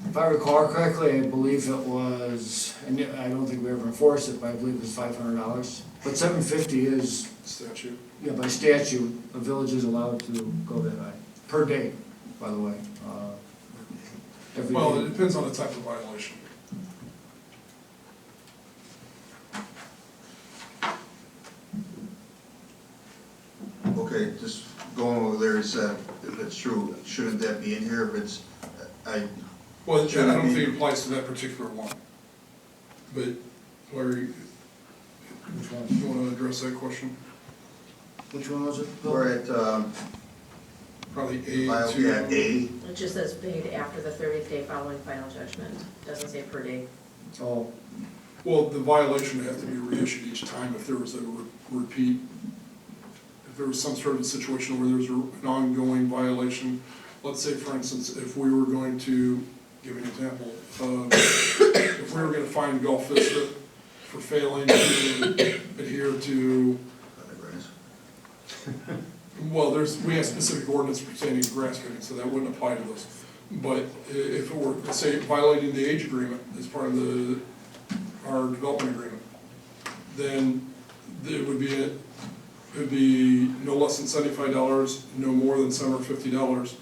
If I recall correctly, I believe it was, and I don't think we ever enforced it, but I believe it was $500. But $750 is, Statute. yeah, by statute, a village is allowed to go that high, per day, by the way. Every Well, day. it depends on the type of violation. Okay, just going with what Larry said, if it's true, shouldn't that be in here if it's, Well, I Should it don't be- think it applies to that particular one. But Larry, Which one? you want to address that question? Which one was it? Bill? we're at, Probably A file, to. yeah, A, It just says paid after the 30th day following final judgment, doesn't say per day. Oh, Well, the violation would have to be reissued each time if there was a repeat. If there was some sort of situation where there's an ongoing violation, let's say, for instance, if we were going to, give an example, if we were gonna fine Gulf Vista for failing to adhere to, well, we have specific ordinance pertaining to grass cutting, so that wouldn't apply to this. But if it were, let's say, violating the age agreement as part of our development agreement, then it would be no less than $75, no more than $750.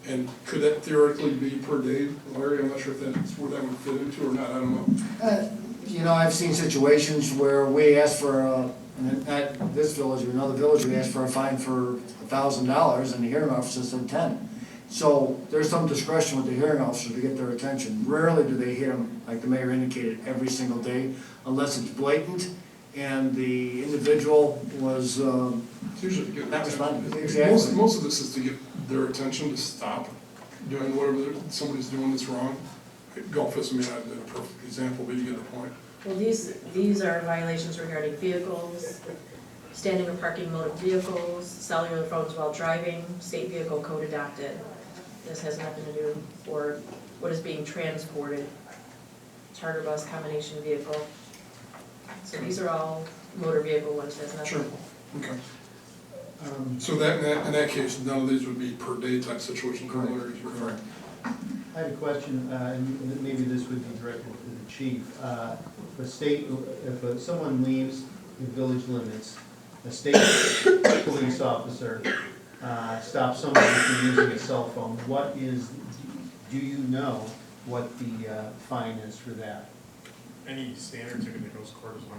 And could that theoretically be per day, Larry? I'm not sure if that's where that would fit into or not, I don't know. you know, I've seen situations where we ask for, at this village or another village, we asked for a fine for $1,000 and the hearing officer said 10. So there's some discretion with the hearing officer to get their attention. Rarely do they hit them, like the mayor indicated, every single day, unless it's blatant and the individual was, It's usually to get Not attention. responding, exactly. Most of this is to get their attention to stop doing whatever somebody's doing that's wrong. Gulf Vista may not be a perfect example, but you get the point. Well, these are violations regarding vehicles, standing or parking motor vehicles, cellular phones while driving, state vehicle code adopted. This has nothing to do, or what is being transported, charter bus, combination vehicle. So these are all motor vehicle ones, has nothing. Sure. Okay. So in that case, none of these would be per day type situation. Correct. Larry's referring. I had a question, and maybe this would be directed to the chief. If someone leaves the village limits, a state police officer stops somebody from using a cell phone, do you know what the fine is for that? Any standard ticket that goes to court is $120.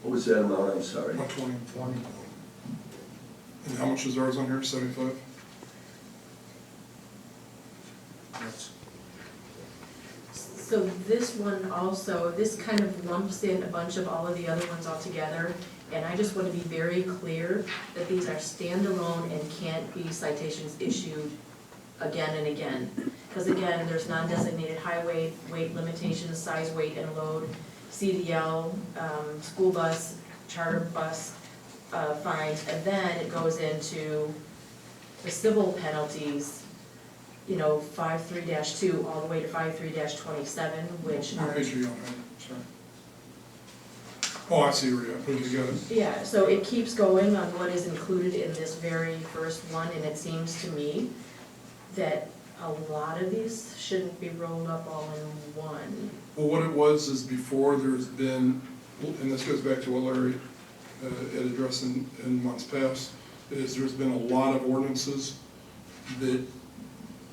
What was that amount, I'm sorry? 120. And how much is ours on here, 75? So this one also, this kind of lumps in a bunch of all of the other ones all together. And I just want to be very clear that these are standalone and can't be citations issued again and again. Because again, there's non-designated highway weight limitations, size, weight, and load, CDL, school bus, charter bus fines, and then it goes into the civil penalties, you know, 53-2 all the way to 53-27, which What are, page are you on, sorry? Oh, I see where you're at. Okay, got it. yeah, so it keeps going on what is included in this very first one, and it seems to me that a lot of these shouldn't be rolled up all in one. Well, what it was is before there's been, and this goes back to what Larry had addressed in months past, is there's been a lot of ordinances that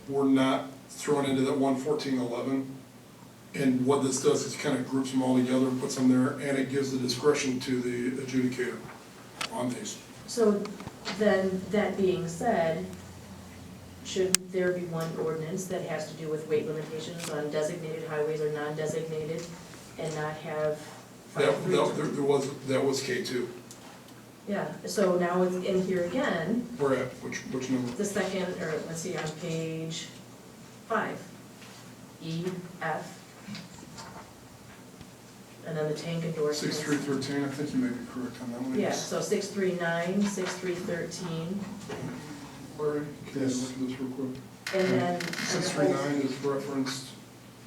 were not thrown into that 11411. And what this does is kind of groups them all together, puts them there, and it gives the discretion to the adjudicator on these. So then, that being said, should there be one ordinance that has to do with weight limitations on designated highways or non-designated, and not have That 5-3? that was K2. Yeah, so now it's in here again, We're at, which number? the second, or let's see, on page 5, E, F, and then the tank endorsements. 6313, I think you may be correct on that one. Yeah, so 639, 6313, Larry, can you look at this real quick? and then. 639 is referenced,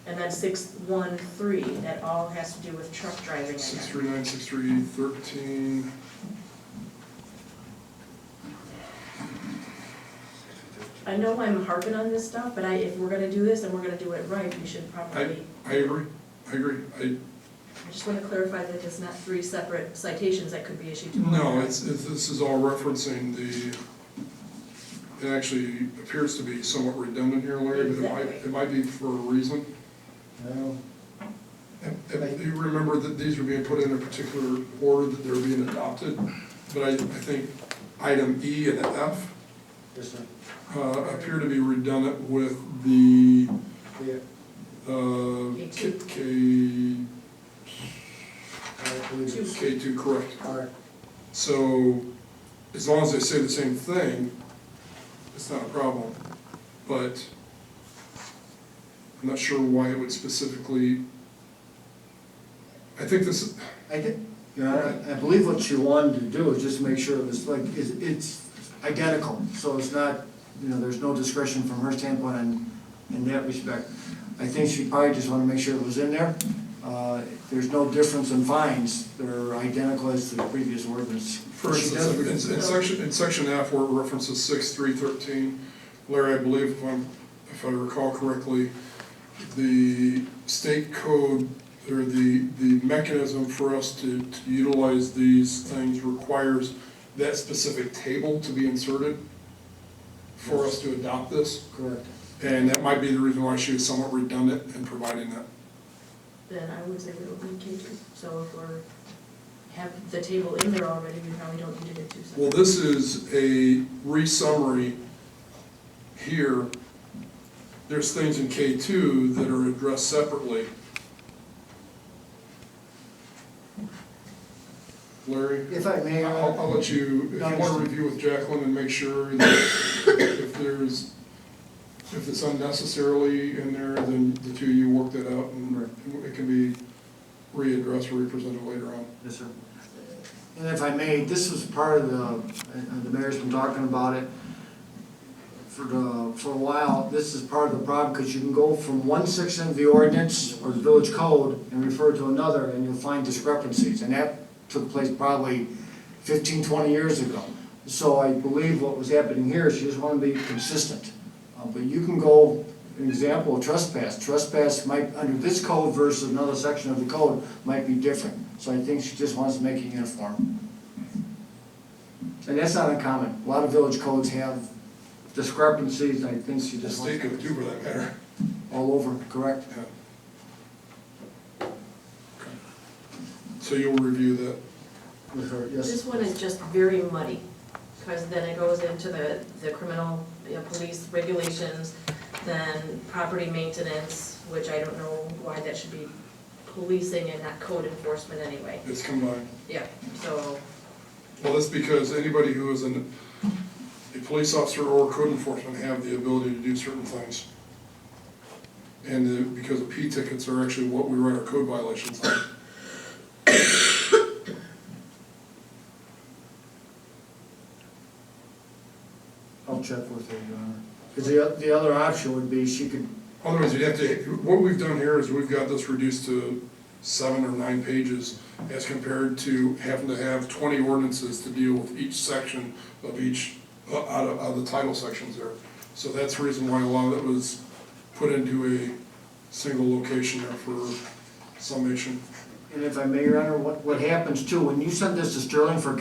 And then 613, that all has to do with truck driving again. 639, 6313. I know I'm harping on this stuff, but if we're gonna do this and we're gonna do it right, we should probably, I agree, I just wanna clarify that it's not 3 separate citations that could be issued to one. No, this is all referencing it actually appears to be somewhat redundant here, Larry, but it might be for a reason. No. And you remember that these were being put in a particular order, that they were being adopted, but I think item E and F Yes, sir. appear to be redundant with the Yeah. I believe it's- K2, correct. All right. So, as long as they say the same thing, it's not a problem, but I'm not sure why it would specifically, I think this, I did, you know, I believe what you wanted to do is just make sure it's like, it's identical, so it's not, you know, there's no discretion from her standpoint in that respect. I think she probably just wanted to make sure it was in there. There's no difference in fines, they're identical as to the previous ordinance. for instance, in section F where it references 6313, Larry, I believe if I recall correctly, the state code or the mechanism for us to utilize these things requires that specific table to be inserted for us to adopt this. Correct. And that might be the reason why she was somewhat redundant in providing that. Then I would say we don't need K2. So if have the table in there already, we probably don't need to do 2 separate. Well, this is a re-summary here. There's things in K2 that are addressed separately. Larry? If I may, I'll let you, if you want to review with Jacqueline and make sure that if it's unnecessarily in there, then the two of you work that out and it can be readdressed or represented later on. yes, sir. And if I may, this was part of the mayor's been talking about it for a while. This is part of the problem, because you can go from one section of the ordinance or the village code and refer to another, and you'll find discrepancies, and that took place probably 15, 20 years ago. So I believe what was happening here is you just want to be consistent. But you can go, an example of trespass. Trespass might, under this code versus another section of the code, might be different. So I think she just wants to make it uniform. And that's not uncommon. A lot of village codes have discrepancies, and I think she The just wants state could do for that matter. all over, correct? Yeah. Okay. So you'll review that. With her, yes. This one is just very muddy, because then it goes into the criminal, police regulations, then property maintenance, which I don't know why that should be policing and not code enforcement anyway. It's combined. Yeah, so, Well, that's because anybody who is a police officer or code enforcement have the ability to do certain things. And because the P tickets are actually what we write our code violations on. I'll check with her, Your Honor. Because the other option would be she could, Otherwise, you'd have to, what we've done here is we've got this reduced to 7 or 9 pages as compared to having to have 20 ordinances to deal with each section of each, out of the title sections there. So that's the reason why a lot of it was put into a single location there for summation. And if I may, Your Honor, what happens too, when you send this to Sterling for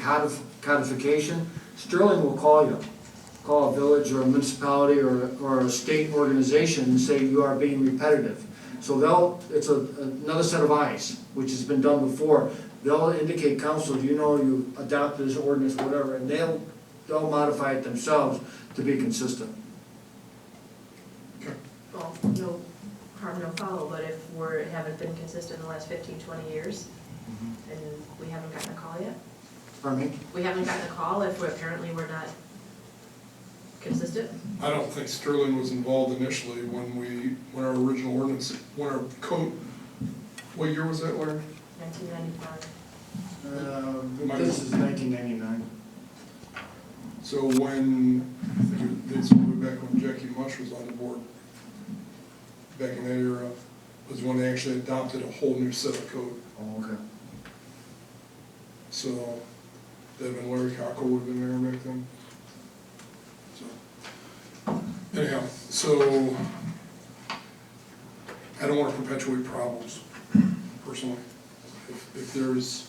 codification, Sterling will call you. Call a village or a municipality or a state organization and say you are being repetitive. So it's another set of eyes, which has been done before. They'll indicate, council, do you know you adopted this ordinance, whatever, and they'll modify it themselves to be consistent. Well, no harm, no foul, but if haven't been consistent in the last 15, 20 years, and we haven't gotten a call yet? Pardon me? We haven't gotten a call if apparently we're not consistent? I don't think Sterling was involved initially when our original ordinance, when our code, what year was that, Larry? 1995. This is 1999. So when, I think it's way back when Jackie Mush was on the board, back in that era, was when they actually adopted a whole new set of code. Oh, okay. So, that been Larry Cockle would have been there back then. So, anyhow, so, I don't want to perpetuate problems, personally. If there's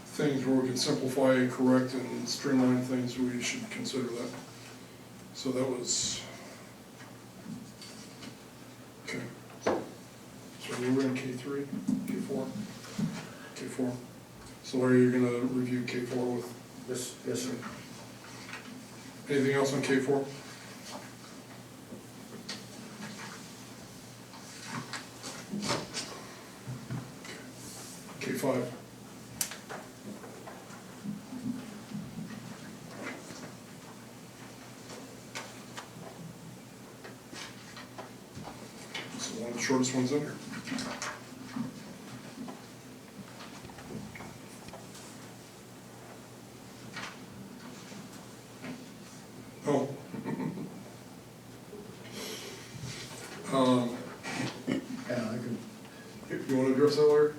things where we can simplify, correct, and streamline things, we should consider that. So that was, okay. So we're in K3, K4, K4. So Larry, you're gonna review K4 with? Yes, sir. Anything else on K4? K5. It's one of the shortest ones in here. Oh. You want to address that, Larry?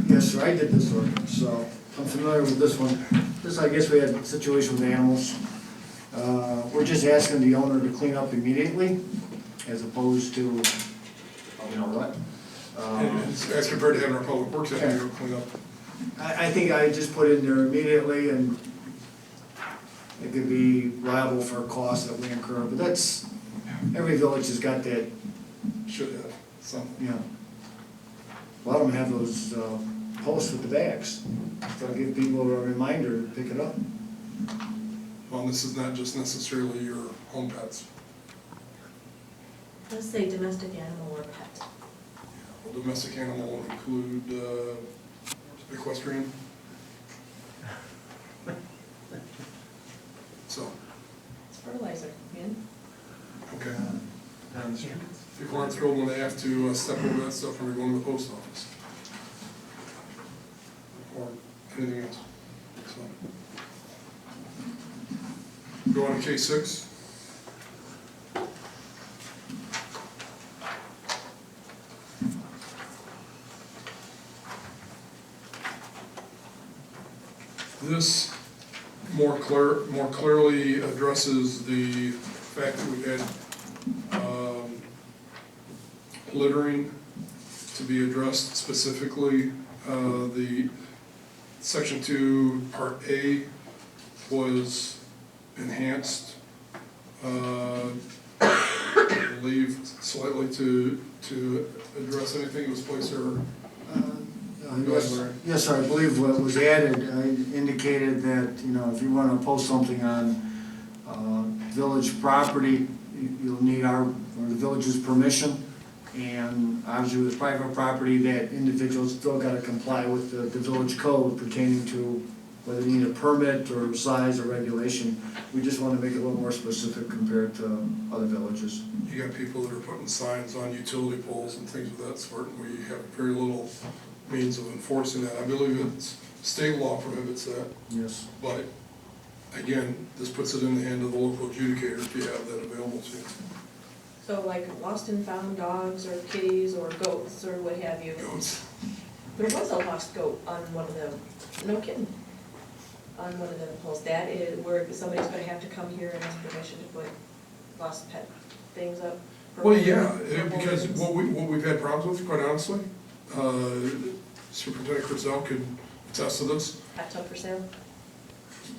Yes, sir, I did this ordinance, so I'm familiar with this one. This, I guess we had a situation with animals. We're just asking the owner to clean up immediately, as opposed to, you know what? As compared to having our public works have to clean up. I think I just put in there immediately, and it could be liable for costs that we incur, but that's, every village has got that, Should have something. you know. A lot of them have those posts with the bags, so give people a reminder to pick it up. Well, this is not just necessarily your home pets. Let's say domestic animal or pet. Well, domestic animal will include equestrian. So, It's fertilizer, man. okay. People aren't thrilled when they have to step over that stuff when they're going to the post office. Or anything else. So. Go on to K6. This more clearly addresses the fact that we've had littering to be addressed specifically. The Section 2, Part A was enhanced, I believe, slightly to address anything that was placed there. Yes, sir, I believe what was added, indicated that, you know, if you want to post something on village property, you'll need the village's permission. And obviously with private property, that individual's still got to comply with the village code pertaining to whether you need a permit or size or regulation. We just want to make it a little more specific compared to other villages. You got people that are putting signs on utility poles and things of that sort, and we have very little means of enforcing that. I believe it's state law prohibits that, Yes. but again, this puts it in the hand of the local adjudicator if you have that available to you. So like lost and found dogs or kitties or goats or what have you. Goats. There was a lost goat on one of them, no kidding, on one of the poles. That is where somebody's gonna have to come here and ask permission to put lost pet things up. for Well, yeah, for because reasons. what we've had problems with, quite honestly, Superintendent Crizel could attest to this. Hot tub for sale?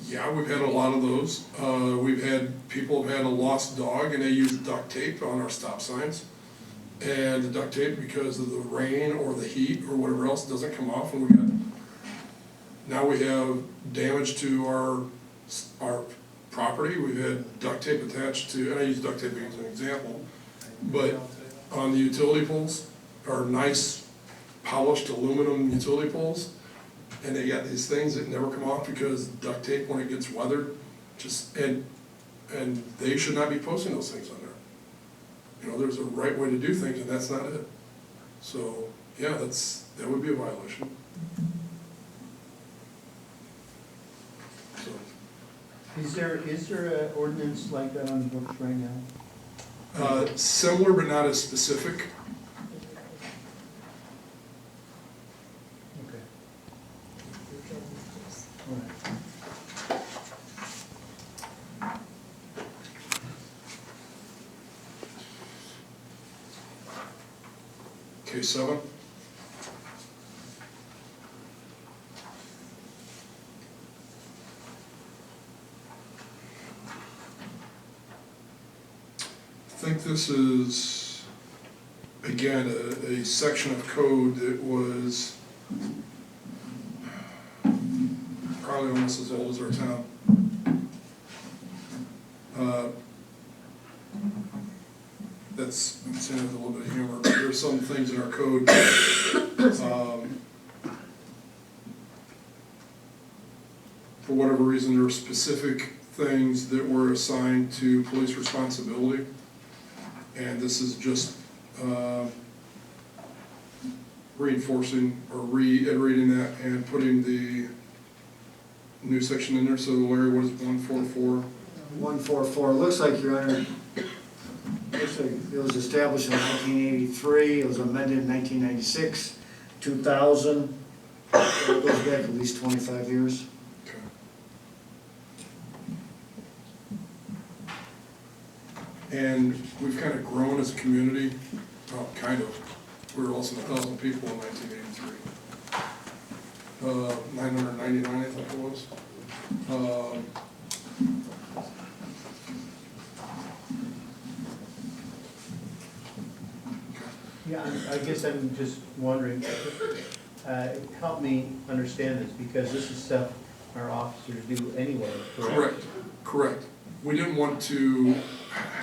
Yeah, we've had a lot of those. We've had, people have had a lost dog and they use duct tape on our stop signs. And the duct tape, because of the rain or the heat or whatever else, doesn't come off, and now we have damage to our property. We've had duct tape attached to, and I use duct tape as an example, but on the utility poles are nice polished aluminum utility poles, and they got these things that never come off because duct tape, when it gets weathered, and they should not be posting those things on there. You know, there's a right way to do things, and that's not it. So, yeah, that would be a violation. So, Is there an ordinance like that on the books right now? similar but not as specific. Okay. All right. Okay, 7. I think this is, again, a section of code that was probably almost as old as our town. I'm saying with a little bit of humor. There are some things in our code, for whatever reason, there are specific things that were assigned to police responsibility. And this is just reinforcing or reiterating that and putting the new section in there. So Larry, what is 144? 144, looks like you're under, looks like it was established in 1983, it was amended in 1996, 2000, so it goes back at least 25 years. Okay. And we've kind of grown as a community, well, kind of. We were less than 1,000 people in 1983. 999, I think it was. Yeah, I guess I'm just wondering, help me understand this, because this is stuff our officers do anyway, correct? Correct. We didn't want to,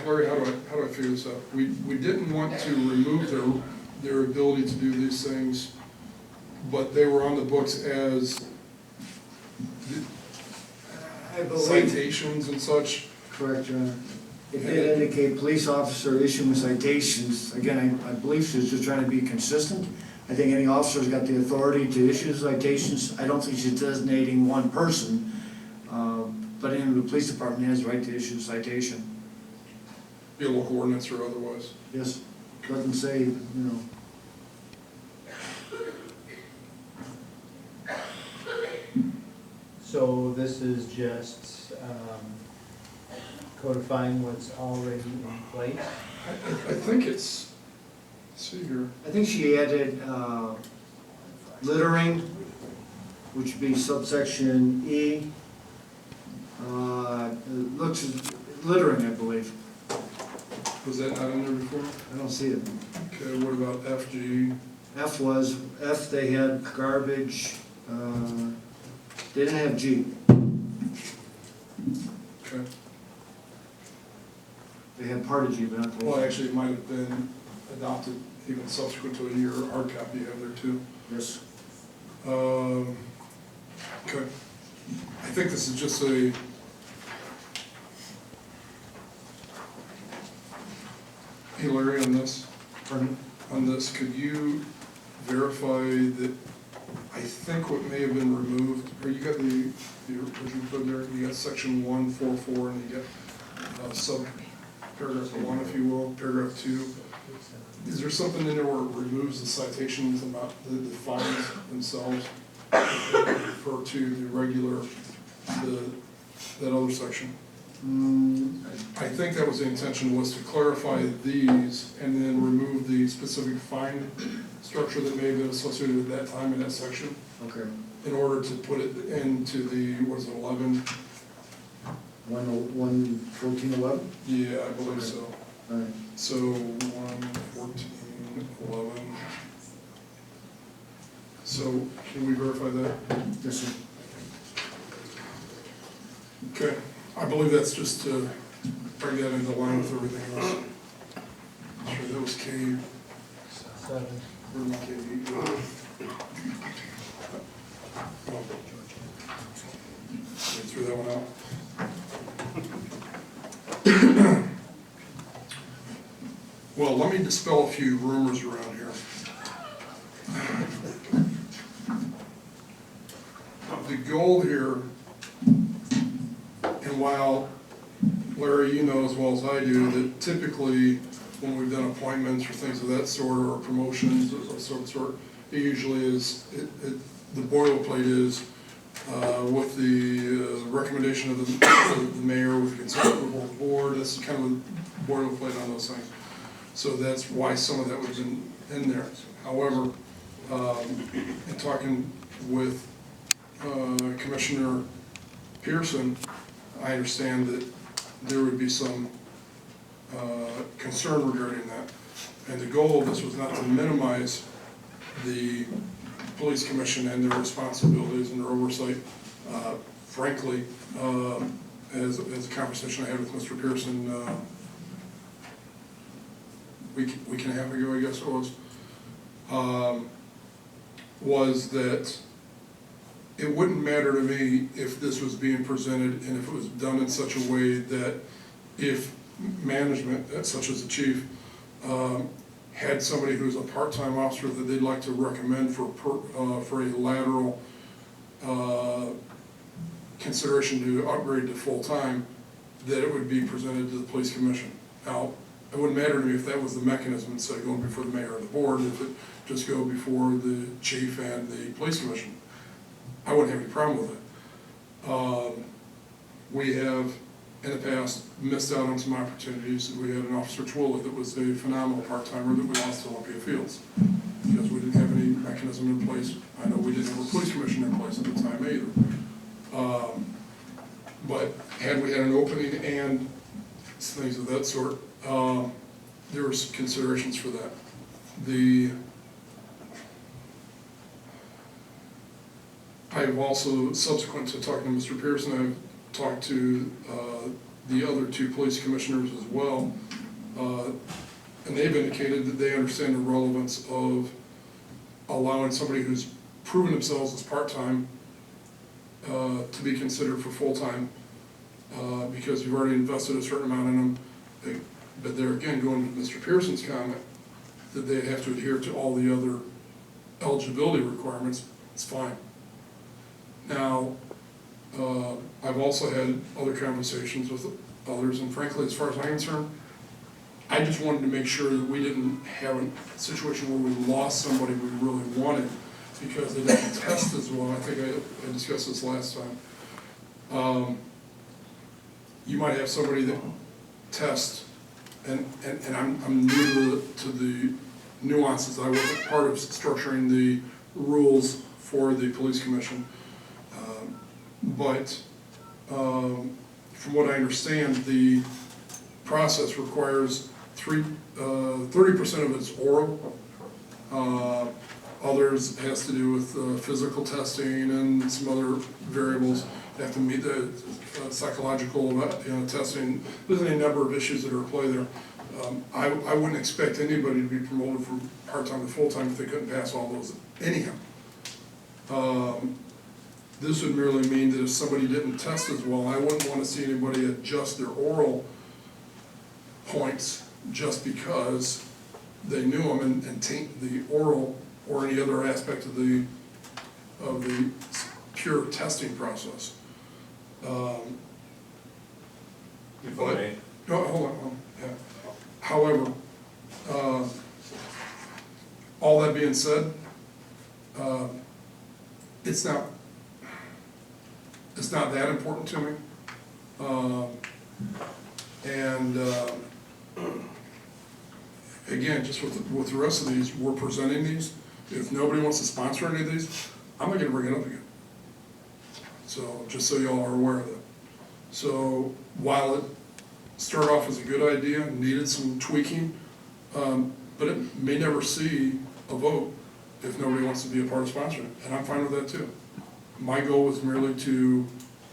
Larry, how do I figure this out? We didn't want to remove their ability to do these things, but they were on the books as I believe, citations and such. correct, Your Honor. It did indicate police officer issuing citations. Again, I believe she's just trying to be consistent. I think any officer's got the authority to issue citations. I don't think she's designating one person, but any of the police department has the right to issue a citation. Be a local ordinance or otherwise. Yes, doesn't say, you know. So this is just codifying what's already in place? I think it's, let's see here. I think she added littering, which would be subsection E. It looks littering, I believe. Was that not in there before? I don't see it. Okay, what about FG? F, they had garbage, they didn't have G. Okay. They had part of G, but not the whole. Well, actually, it might have been adopted even subsequent to a year. Hard copy you have there too. Yes. Okay. I think this is just a, hey Larry, on this, Pardon? on this, could you verify that, I think what may have been removed, or you got what you put there, you got section 144 and you got sub paragraph 1, if you will, paragraph 2. Is there something in there where it removes the citations about the fines themselves? Refer to the regular, that other section? I think that was the intention, was to clarify these and then remove the specific fine structure that may have been associated with that time in that section, Okay. in order to put it into the, what is it, 11? 11411? Yeah, I believe so. All right. So 11411. So can we verify that? Yes, sir. Okay, I believe that's just to bring that into line with everything else. Sure, that was K. 7. Where did my K go? Oh. I threw that one out. Well, let me dispel a few rumors around here. The goal here, and while, Larry, you know as well as I do, that typically when we've done appointments or things of that sort, or promotions of some sort, it usually is, the boilerplate is with the recommendation of the mayor, with consent of the whole board. That's kind of the boilerplate on those things. So that's why some of that would have been in there. However, in talking with Commissioner Pearson, I understand that there would be some concern regarding that. And the goal of this was not to minimize the police commission and their responsibilities and their oversight. Frankly, as a conversation I had with Mr. Pearson a week and a half ago, I guess it was that it wouldn't matter to me if this was being presented and if it was done in such a way that if management, such as the chief, had somebody who's a part-time officer that they'd like to recommend for a lateral consideration to upgrade to full-time, that it would be presented to the police commission. Now, it wouldn't matter to me if that was the mechanism instead of going before the mayor or the board, if it just go before the chief and the police commission. I wouldn't have any problem with it. We have, in the past, missed out on some opportunities. We had an officer, Twilla, that was a phenomenal part-timer that we lost to Olympia Fields because we didn't have any mechanism in place. I know we didn't have a police commissioner in place at the time either. But had we had an opening and things of that sort, there were some considerations for that. I've also, subsequent to talking to Mr. Pearson, I've talked to the other two police commissioners as well, and they've indicated that they understand the relevance of allowing somebody who's proven themselves as part-time to be considered for full-time, because you've already invested a certain amount in them. But they're, again, going to Mr. Pearson's comment, that they have to adhere to all the other eligibility requirements. It's fine. Now, I've also had other conversations with others, and frankly, as far as I'm concerned, I just wanted to make sure that we didn't have a situation where we lost somebody we really wanted because they didn't test as well. I think I discussed this last time. You might have somebody that tests, and I'm new to the nuances. I wasn't part of structuring the rules for the police commission. But from what I understand, the process requires 30% of it's oral. Others has to do with physical testing and some other variables. They have to meet the psychological testing. There's any number of issues that are at play there. I wouldn't expect anybody to be promoted from part-time to full-time if they couldn't pass all those anyhow. This would merely mean that if somebody didn't test as well, I wouldn't want to see anybody adjust their oral points just because they knew them and taint the oral or any other aspect of the pure testing process. If I But, may. no, hold on, yeah. However, all that being said, it's not that important to me. And, again, just with the rest of these, we're presenting these. If nobody wants to sponsor any of these, I'm not gonna bring it up again. So, just so y'all are aware of that. So, while it started off as a good idea, needed some tweaking, but it may never see a vote if nobody wants to be a part of sponsoring it, and I'm fine with that too. My goal was merely to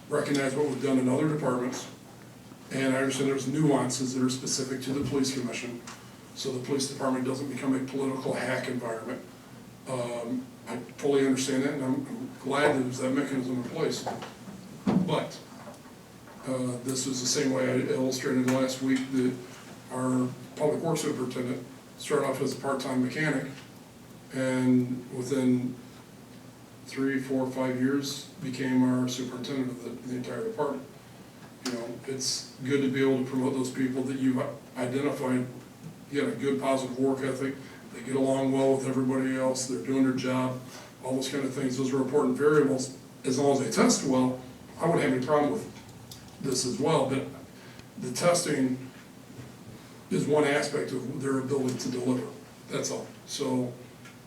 recognize what we've done in other departments, and I understand there's nuances that are specific to the police commission, so the police department doesn't become a political hack environment. I fully understand that, and I'm glad that there's that mechanism in place. But this was the same way I illustrated last week that our public works superintendent started off as a part-time mechanic, and within 3, 4, 5 years became our superintendent of the entire department. You know, it's good to be able to promote those people that you've identified. You got a good positive work ethic, they get along well with everybody else, they're doing their job, all those kind of things. Those are important variables. As long as they test well, I wouldn't have any problem with this as well, but the testing is one aspect of their ability to deliver, that's all. So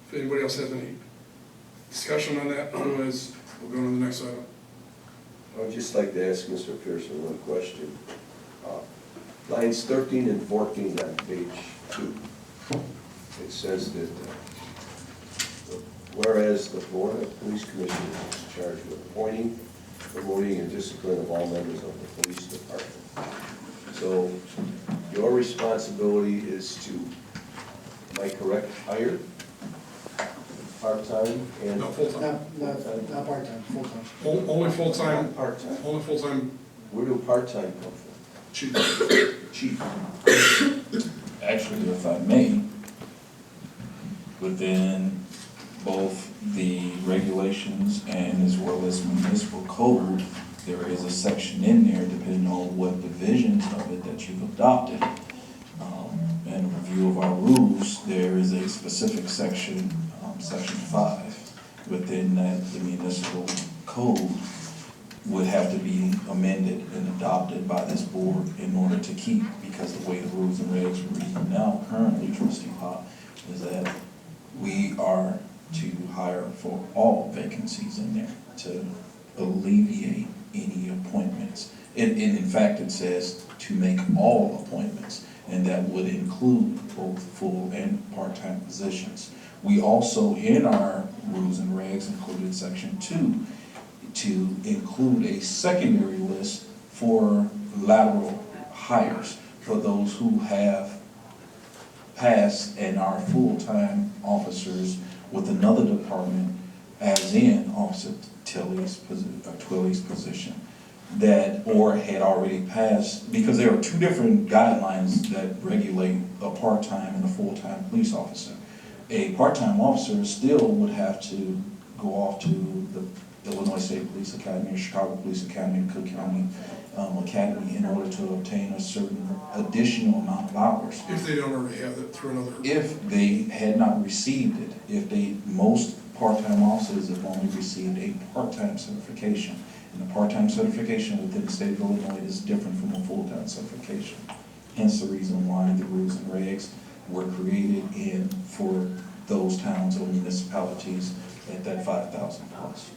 if anybody else has any discussion on that, otherwise we'll go to the next item. I would just like to ask Mr. Pearson one question. Lines 13 and 14 on page 2. It says that whereas the Florida Police Commission is charged with appointing, promoting, and discipline of all members of the police department. So your responsibility is to, am I correct, hire part-time and? No, full-time. Not part-time, full-time. Only full-time, Not part-time. only full-time Where do part-time come from? chief. Chief. Actually, if I may, within both the regulations and as well as municipal code, there is a section in there, depending on what divisions of it that you've adopted. And a review of our rules, there is a specific section, section 5, within that the municipal code would have to be amended and adopted by this board in order to keep, because the way the rules and regs are written now currently, Trustee Pop, is that we are to hire for all vacancies in there to alleviate any appointments. And in fact, it says to make all appointments, and that would include both full and part-time positions. We also, in our rules and regs, included section 2, to include a secondary list for lateral hires for those who have passed and are full-time officers with another department, as in Officer Twilley's position, that or had already passed, because there are two different guidelines that regulate a part-time and a full-time police officer. A part-time officer still would have to go off to the Illinois State Police Academy or Chicago Police Academy, Cook County Academy, in order to obtain a certain additional amount of hours. If they don't already have it through another. If they had not received it, most part-time officers have only received a part-time certification. And the part-time certification within the state of Illinois is different from a full-time certification. Hence the reason why the rules and regs were created in for those towns or municipalities at that 5,000 plus.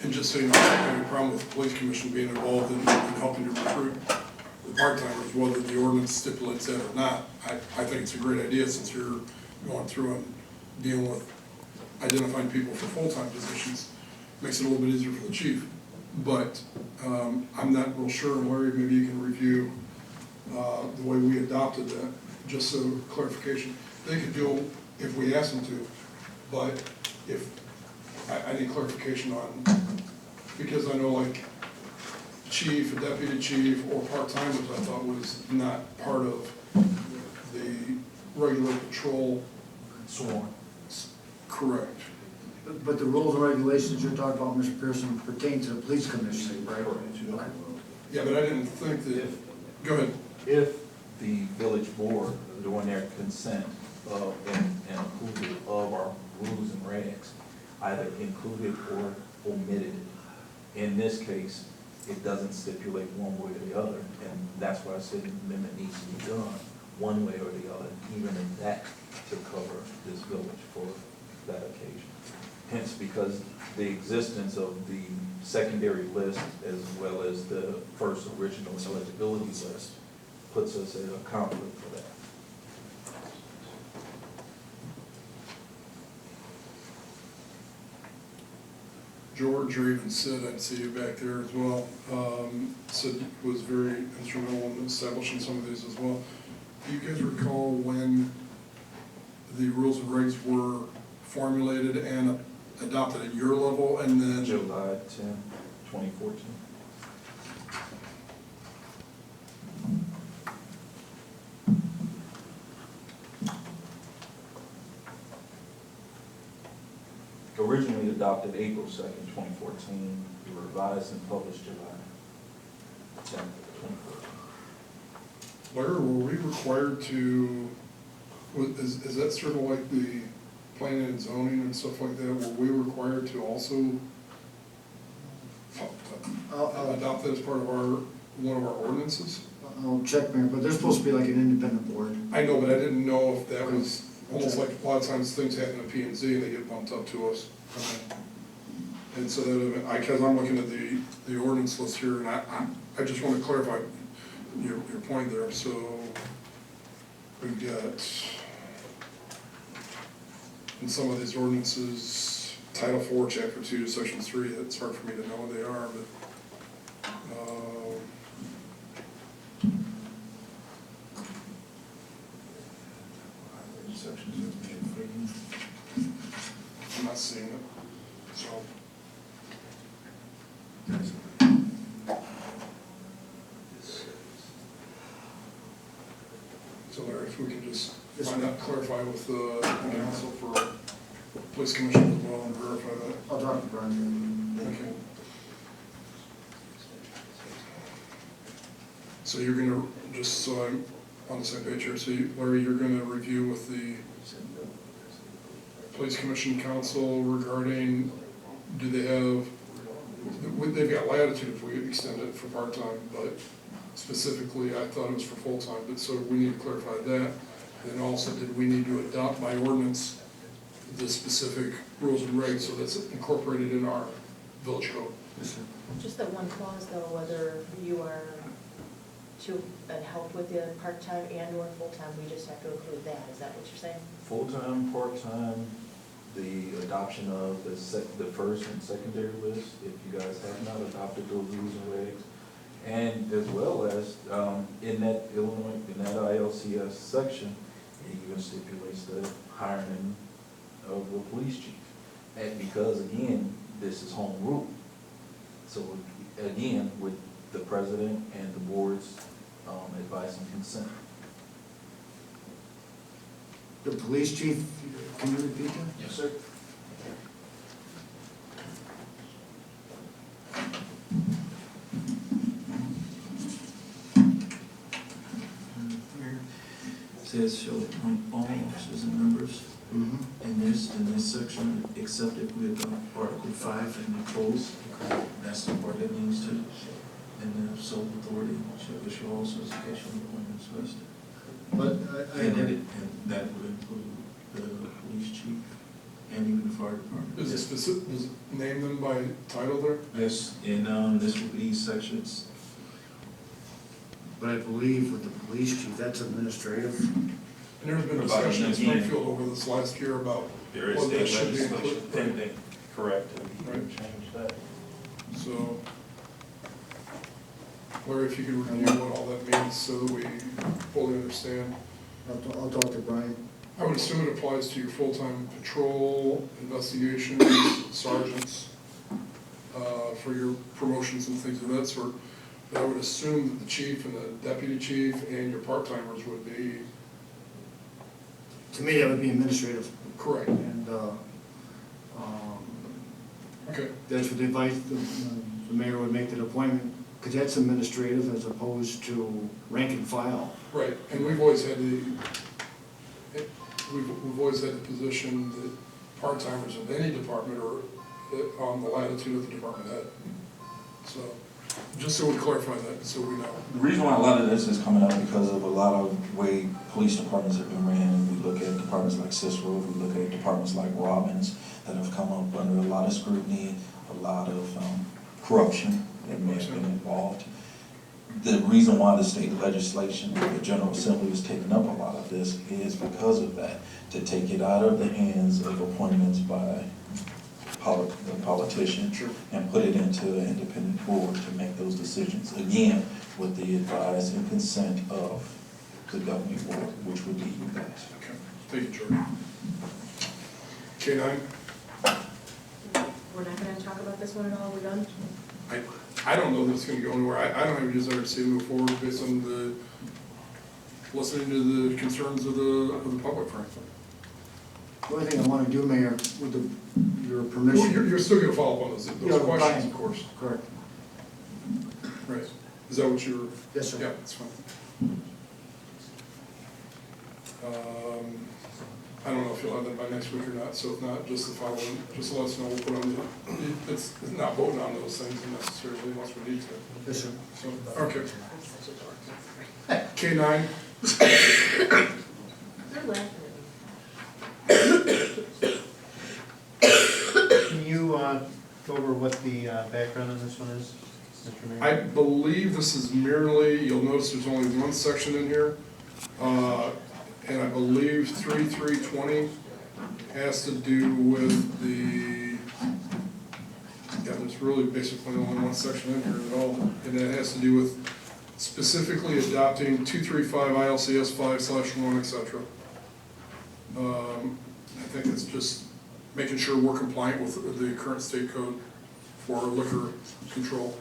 And just so you know, I don't have any problem with the police commission being involved in helping to recruit the part-timers, whether the ordinance stipulates that or not. I think it's a great idea, since you're going through and dealing with identifying people for full-time positions. Makes it a little bit easier for the chief. But I'm not real sure, and Larry, maybe you can review the way we adopted that, just so clarification. They could do if we asked them to, but if, I need clarification on, because I know like chief, a deputy chief, or part-timers, I thought was not part of the regular patrol. Sworn. Correct. But the rules and regulations you're talking about, Mr. Pearson, pertain to the police commission, right? Okay. Yeah, but I didn't think that, go ahead. If the village board, during their consent of and approval of our rules and regs, either included or omitted it. In this case, it doesn't stipulate one way or the other, and that's why I said an amendment needs to be done one way or the other, even in that to cover this village for that occasion. Hence, because the existence of the secondary list as well as the first original eligibility list puts us in a conflict for that. George or even Syd, I see you back there as well. Syd was very instrumental in establishing some of these as well. Do you guys recall when the rules and regs were formulated and adopted at your level and then? July 10, 2014. Originally adopted April 2nd, 2014, revised and published July 10th, 2014. Larry, were we required to, is that sort of like the planning and zoning and stuff like that? Were we required to also adopt that as part of one of our ordinances? I'll check, Mayor, but they're supposed to be like an independent board. I know, but I didn't know if that was, almost like a lot of times things happen at P and Z and they get bumped up to us. And so that, because I'm looking at the ordinance list here, and I just want to clarify your point there. So we've got, in some of these ordinances, Title 4, Chapter 2, Section 3, it's hard for me to know what they are, but I'm not seeing it, so. So Larry, if we can just find out, clarify with the council for police commission as well and verify that. I'll talk to Brian. Okay. So you're gonna, just so I'm on the same page here, so Larry, you're gonna review with the police commission council regarding, do they have, they've got latitude if we extend it for part-time, but specifically I thought it was for full-time, but so we need to clarify that. And also, did we need to adopt by ordinance the specific rules and regs so that's incorporated in our village code? Just that one clause though, whether you are to help with the part-time and or full-time, we just have to include that, is that what you're saying? Full-time, part-time, the adoption of the first and secondary list, if you guys have not adopted those rules and regs, and as well as in that Illinois, in that ILCS section, it even stipulates the hiring of a police chief. And because again, this is home rule. So again, with the president and the board's advice and consent. The police chief, can you repeat that? Yes, sir. Says shall appoint all officers and members in this section, except if we adopt Article 5 in the code. That's the part that needs to, and the sole authority shall issue all certification appointments vested. But And that would include the police chief and even the fire department. Is it specific, does it name them by title there? Yes, and this will be sections. But I believe with the police chief, that's administrative. And there's been discussion in Springfield over this last year about There is what that state should be legislation included. pending, correct, and we Right. can change that. So, Larry, if you could review what all that means so that we fully understand. I'll talk to Brian. I would assume it applies to your full-time patrol, investigations, sergeants, for your promotions and things of that sort. But I would assume that the chief and the deputy chief and your part-timers would be. To me, that would be administrative. Correct. And, Okay. that's what the advice, the mayor would make that appointment, because that's administrative as opposed to rank and file. Right, and we've always had we've always had the position that part-timers in any department or on the latitude of the department head. So, just so we clarify that, so we know. The reason why a lot of this is coming up because of a lot of way police departments have been ran. We look at departments like Cicero, we look at departments like Robbins that have come up under a lot of scrutiny, a lot of corruption that may have been involved. The reason why the state legislation, the General Assembly is taking up a lot of this is because of that, to take it out of the hands of appointments by the politician and put it into an independent board to make those decisions, again, with the advice and consent of the governing board, which would be you guys. Okay, thank you, Jordan. K-9? We're not gonna talk about this one at all, we're done? I don't know that it's gonna go anywhere. I don't have a desire to see it move forward based on listening to the concerns of the public, frankly. The only thing I want to do, Mayor, with your Well, permission. you're still gonna follow up on those Yeah, questions, fine. of course. Correct. Right. Is that what you're? Yes, sir. Yeah, that's fine. I don't know if you'll have that by next week or not, so if not, just the following, just let us know, we'll put on the, it's not voting on those things necessarily unless we need to. Yes, sir. So, okay. K-9, They're laughing Can you go over what the background on this one is, Mr. Mayor? I believe this is merely, you'll notice there's only one section in here. And I believe 3.3.20 has to do with the, yeah, there's really basically only one section in here at all. And that has to do with specifically adopting 235 ILCS 5/1, et cetera. I think it's just making sure we're compliant with the current state code for liquor control.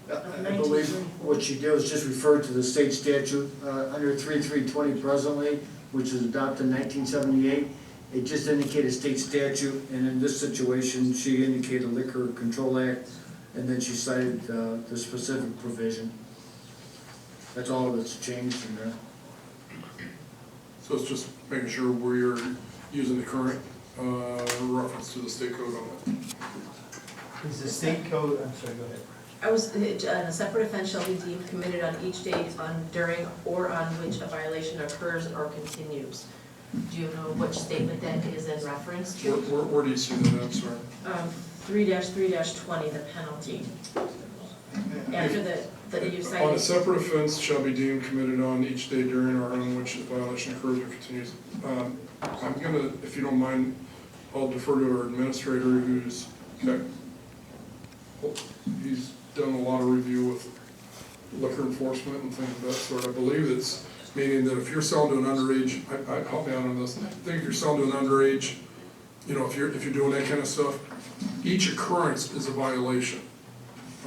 I believe what she did was just refer to the state statute under 3.3.20 presently, which was adopted in 1978. It just indicated state statute, and in this situation, she indicated Liquor Control Act, and then she cited the specific provision. That's all that's changed in there. So it's just making sure we're using the current reference to the state code on it. Is the state code, I'm sorry, go ahead. A separate offense shall be deemed committed on each day during or on which a violation occurs or continues. Do you know which statement that is in reference to? Where do you see that? I'm sorry. 3-3-20, the penalty. After the you On a cited. separate offense shall be deemed committed on each day during or on which the violation occurs or continues. I'm gonna, if you don't mind, I'll defer to our administrator who's, he's done a lot of review with liquor enforcement and things of that sort. I believe it's meaning that if you're selling to an underage, help me out on this, I think if you're selling to an underage, you know, if you're doing that kind of stuff, each occurrence is a violation,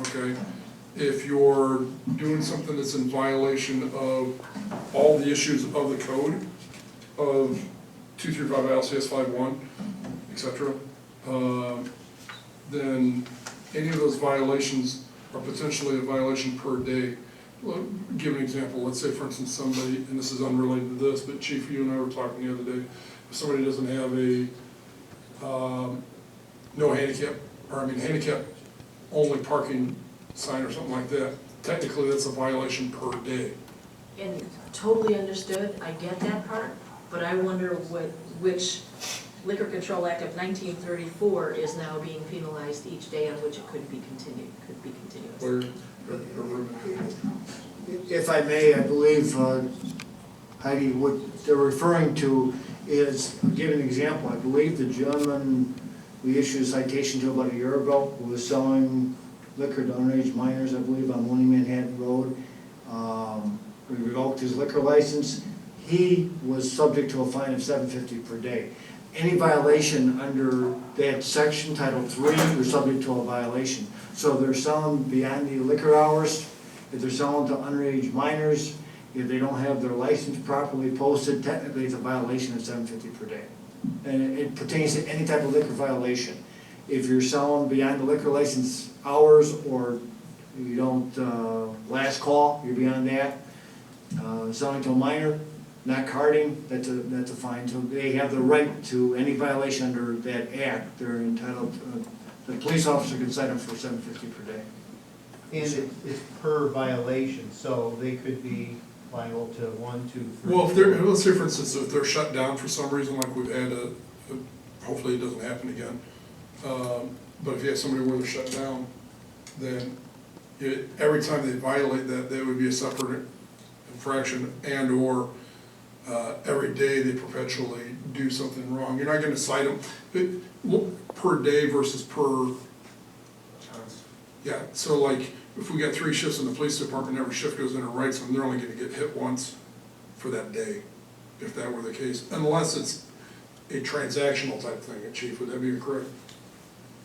okay? If you're doing something that's in violation of all the issues of the code of 235 ILCS 5.1, et cetera, then any of those violations are potentially a violation per day. Well, give an example. Let's say, for instance, somebody, and this is unrelated to this, but Chief, you and I were talking the other day, if somebody doesn't have a no handicap, or I mean handicap only parking sign or something like that, technically that's a violation per day. And totally understood, I get that part, but I wonder which Liquor Control Act of 1934 is now being penalized each day on which it could be continued, continuous. If I may, I believe, Heidi, what they're referring to is, I'll give an example. I believe the gentleman we issued a citation to about a year ago who was selling liquor to underage minors, I believe, on Monee Manhattan Road. We revoked his liquor license. He was subject to a fine of $750 per day. Any violation under that section, Title III, they're subject to a violation. So they're selling beyond the liquor hours, if they're selling to underage minors, if they don't have their license properly posted, technically it's a violation of $750 per day. And it pertains to any type of liquor violation. If you're selling beyond the liquor license hours, or you don't, last call, you're beyond that. Selling to a minor, not carding, that's a fine. So they have the right to any violation under that act, they're entitled, the police officer can cite them for $750 per day. And it's per violation, so they could be liable to 1, 2, 3. Well, if they're, let's say for instance, if they're shut down for some reason, like we've had hopefully it doesn't happen again. But if you have somebody where they're shut down, then every time they violate that, that would be a separate infraction, and/or every day they perpetually do something wrong. You're not gonna cite them per day versus per, yeah, so like, if we got 3 shifts in the police department, every shift goes in and writes them, they're only gonna get hit once for that day, if that were the case, unless it's a transactional type thing, Chief, would that be correct?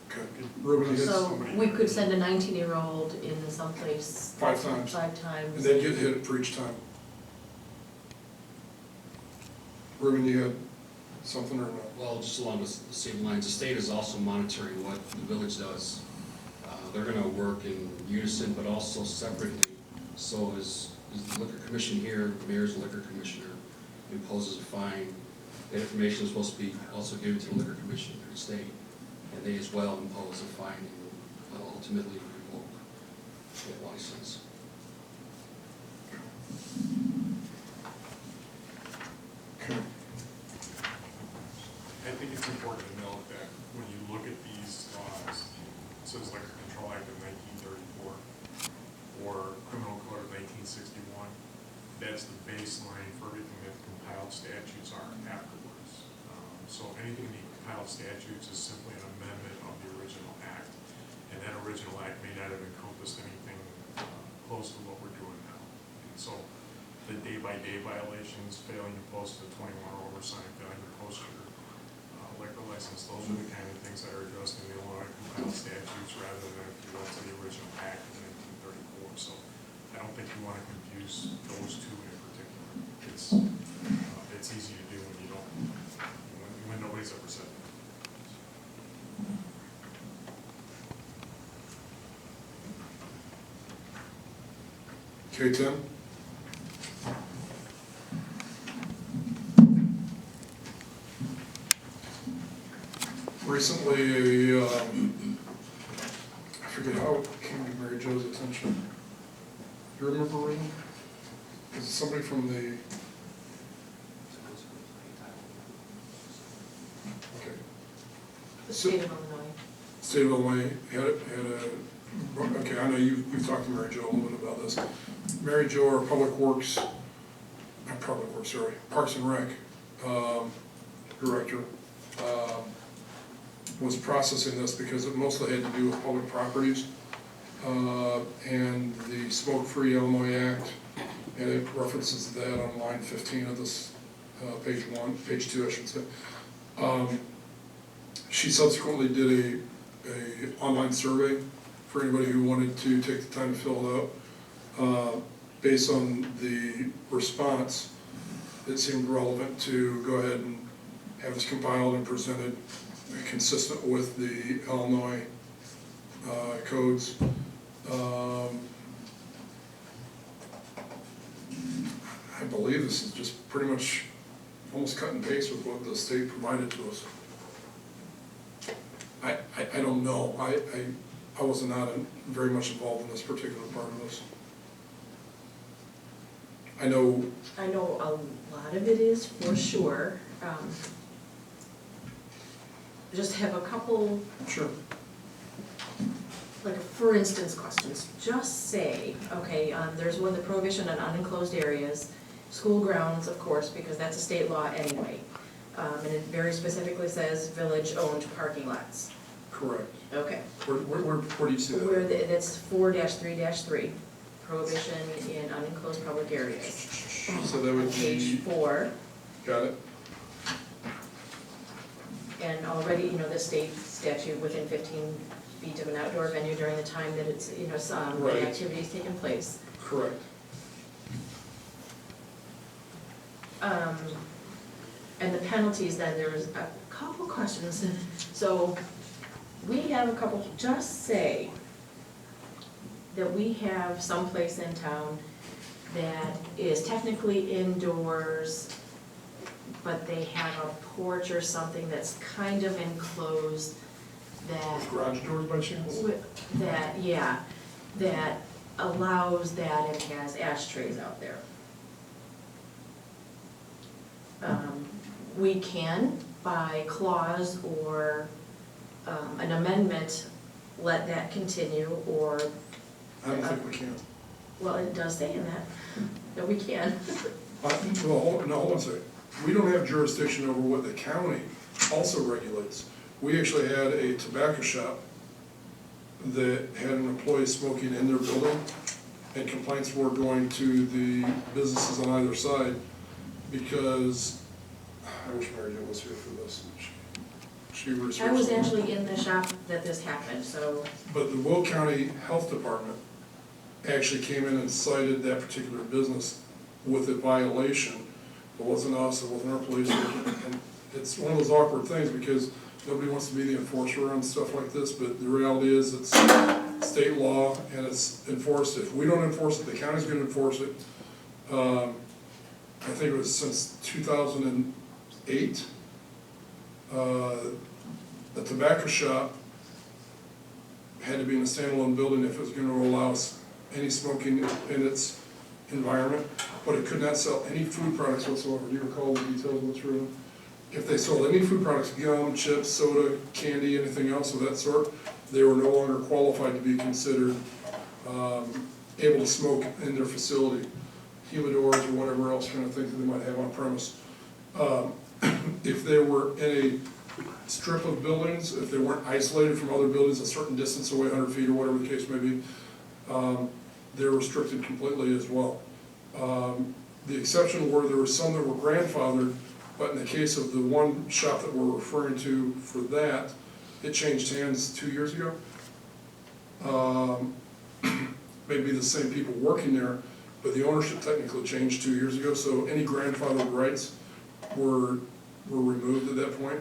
Okay, Ruben, you had So somebody. we could send a 19-year-old in someplace 5 times. 5 times. And they get hit for each time. Ruben, you had something or no? Well, just along the same lines, the state is also monitoring what the village does. They're gonna work in unison, but also separately. So is the liquor commission here, the mayor's liquor commissioner imposes a fine. That information is supposed to be also given to the liquor commission for the state. And they as well impose a fine and ultimately revoke that license. I think it's important to note that when you look at these laws, it says Liquor Control Act of 1934 or Criminal Code of 1961, that's the baseline for everything that compiled statutes are afterwards. So anything in the compiled statutes is simply an amendment of the original act, and that original act may not have encompassed anything close to what we're doing now. And so the day-by-day violations, failing to post the 21 over sign, failing to post your liquor license, those are the kind of things that are addressed in the Illinois compiled statutes rather than if you went to the original act of 1934. So I don't think you want to confuse those two in particular. It's easy to do when you don't, when nobody's ever said that. Okay, Tim? Recently, I forget how it came to Mary Jo's attention. Do you remember, Rita? Is it somebody from the? Okay. The state of Illinois. State of Illinois okay, I know you've talked to Mary Jo a little bit about this. Mary Jo, our Parks and Rec director, was processing this because it mostly had to do with public properties and the Smoke-Free Illinois Act, and it references that on line 15 of this page 2, I should say. She subsequently did a online survey for anybody who wanted to take the time to fill it out. Based on the response, it seemed relevant to go ahead and have this compiled and presented consistent with the Illinois codes. I believe this is just pretty much almost cut and paste with what the state provided to us. I don't know. I was not very much involved in this particular part of this. I know I know a lot of it is for sure. Just have a couple, Sure. like for instance questions. Just say, okay, there's one, the prohibition on unenclosed areas, school grounds, of course, because that's a state law anyway. And it very specifically says village-owned parking lots. Correct. Okay. Where do you see that? Where that's 4-3-3, prohibition in unenclosed public areas. So that would Page be, 4. got it? And already, the state statute within 15 feet of an outdoor venue during the time that it's, some Right. activities taking place. Correct. And the penalties, then there's a couple questions. So we have a couple, just say that we have someplace in town that is technically indoors, but they have a porch or something that's kind of enclosed that. With garage doors by chance? That, yeah, that allows that and has ashtrays out there. We can, by clause or an amendment, let that continue, or, I don't think we can. well, it does say in that, that we can. Well, hold on a second. We don't have jurisdiction over what the county also regulates. We actually had a tobacco shop that had an employee smoking in their building, and complaints were going to the businesses on either side, because, I wish Mary Jo was here for this. She was here. I was actually in the shop that this happened, so. But the Will County Health Department actually came in and cited that particular business with a violation. It wasn't us, it wasn't our police, and it's one of those awkward things, because nobody wants to be the enforcer on stuff like this, but the reality is it's state law and it's enforced. If we don't enforce it, the county's gonna enforce it. I think it was since 2008. The tobacco shop had to be in a standalone building if it was gonna allow any smoking in its environment, but it could not sell any food products whatsoever. Do you recall the details of what's written? If they sold any food products, gum, chips, soda, candy, anything else of that sort, they were no longer qualified to be considered able to smoke in their facility, humidors or whatever else kind of things that they might have on premise. If they were in a strip of buildings, if they weren't isolated from other buildings a certain distance away, 100 feet or whatever the case may be, they're restricted completely as well. The exception were there were some that were grandfathered, but in the case of the one shop that we're referring to for that, it changed hands 2 years ago. Maybe the same people working there, but the ownership technically changed 2 years ago, so any grandfathered rights were removed at that point,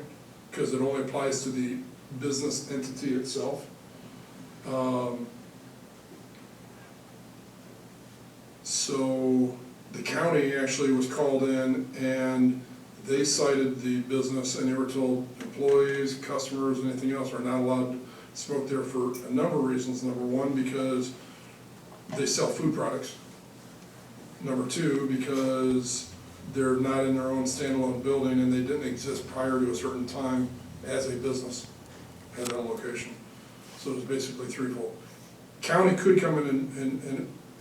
because it only applies to the business entity itself. So the county actually was called in and they cited the business, and they were told employees, customers, anything else are not allowed to smoke there for a number of reasons. Number one, because they sell food products. Number two, because they're not in their own standalone building and they didn't exist prior to a certain time as a business at that location. So it was basically threefold. County could come in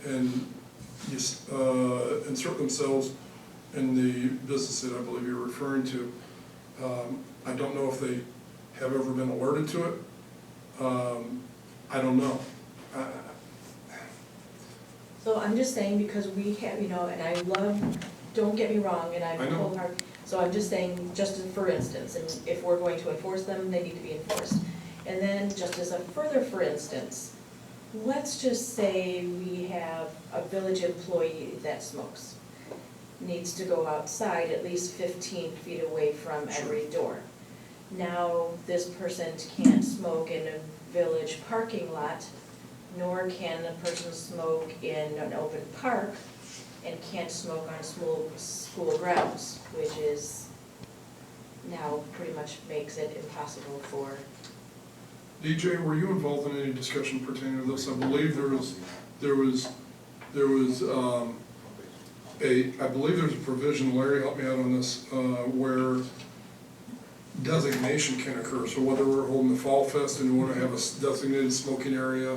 and insert themselves in the business that I believe you're referring to. I don't know if they have ever been alerted to it. I don't know. So I'm just saying, because we have, you know, and I love, don't get me wrong, and I'm I know. wholehearted. So I'm just saying, just for instance, and if we're going to enforce them, they need to be enforced. And then, just as a further for instance, let's just say we have a village employee that smokes. Needs to go outside at least 15 feet away from every door. Now, this person can't smoke in a village parking lot, nor can a person smoke in an open park, and can't smoke on school grounds, which is now pretty much makes it impossible for. DJ, were you involved in any discussion pertaining to this? I believe there was I believe there's a provision, Larry, help me out on this, where designation can occur. So whether we're holding the Fall Fest and you want to have a designated smoking area,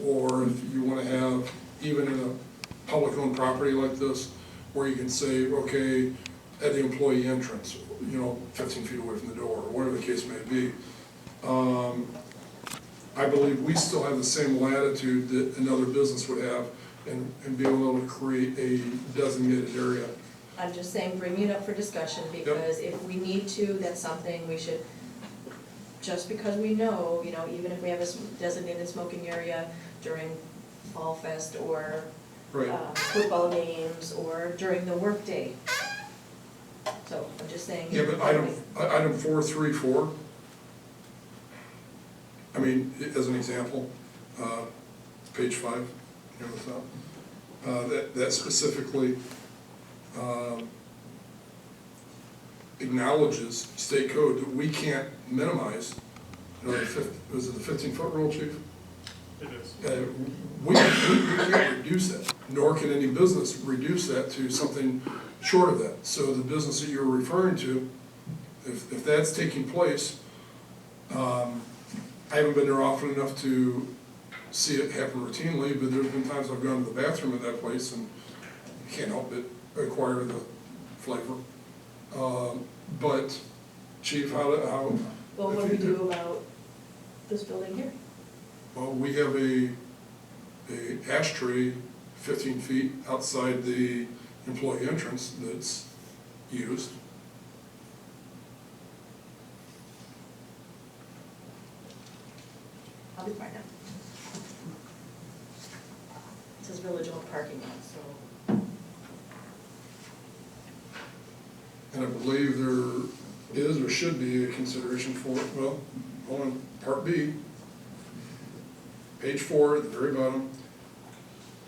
or if you want to have, even in a public-owned property like this, where you can say, okay, at the employee entrance, 15 feet away from the door, or whatever the case may be. I believe we still have the same latitude that another business would have and be able to create a designated area. I'm just saying, bring it up for discussion, because if we need to, that's something we should, just because we know, even if we have a designated smoking area during Fall Fest or football games or during the workday. So I'm just saying. Yeah, but item 434, I mean, as an example, page 5, that specifically acknowledges state code that we can't minimize, you know, was it the 15-foot rule, Chief? It is. We can't reduce that, nor can any business reduce that to something short of that. So the business that you're referring to, if that's taking place, I haven't been there often enough to see it happen routinely, but there's been times I've gone to the bathroom at that place and you can't help but acquire the flavor. But Chief, how? Well, what do we do about this building here? Well, we have a ashtray 15 feet outside the employee entrance that's used. I'll be quiet now. It says village-owned parking lot, so. And I believe there is or should be a consideration for, well, hold on, Part B, page 4 at the very bottom.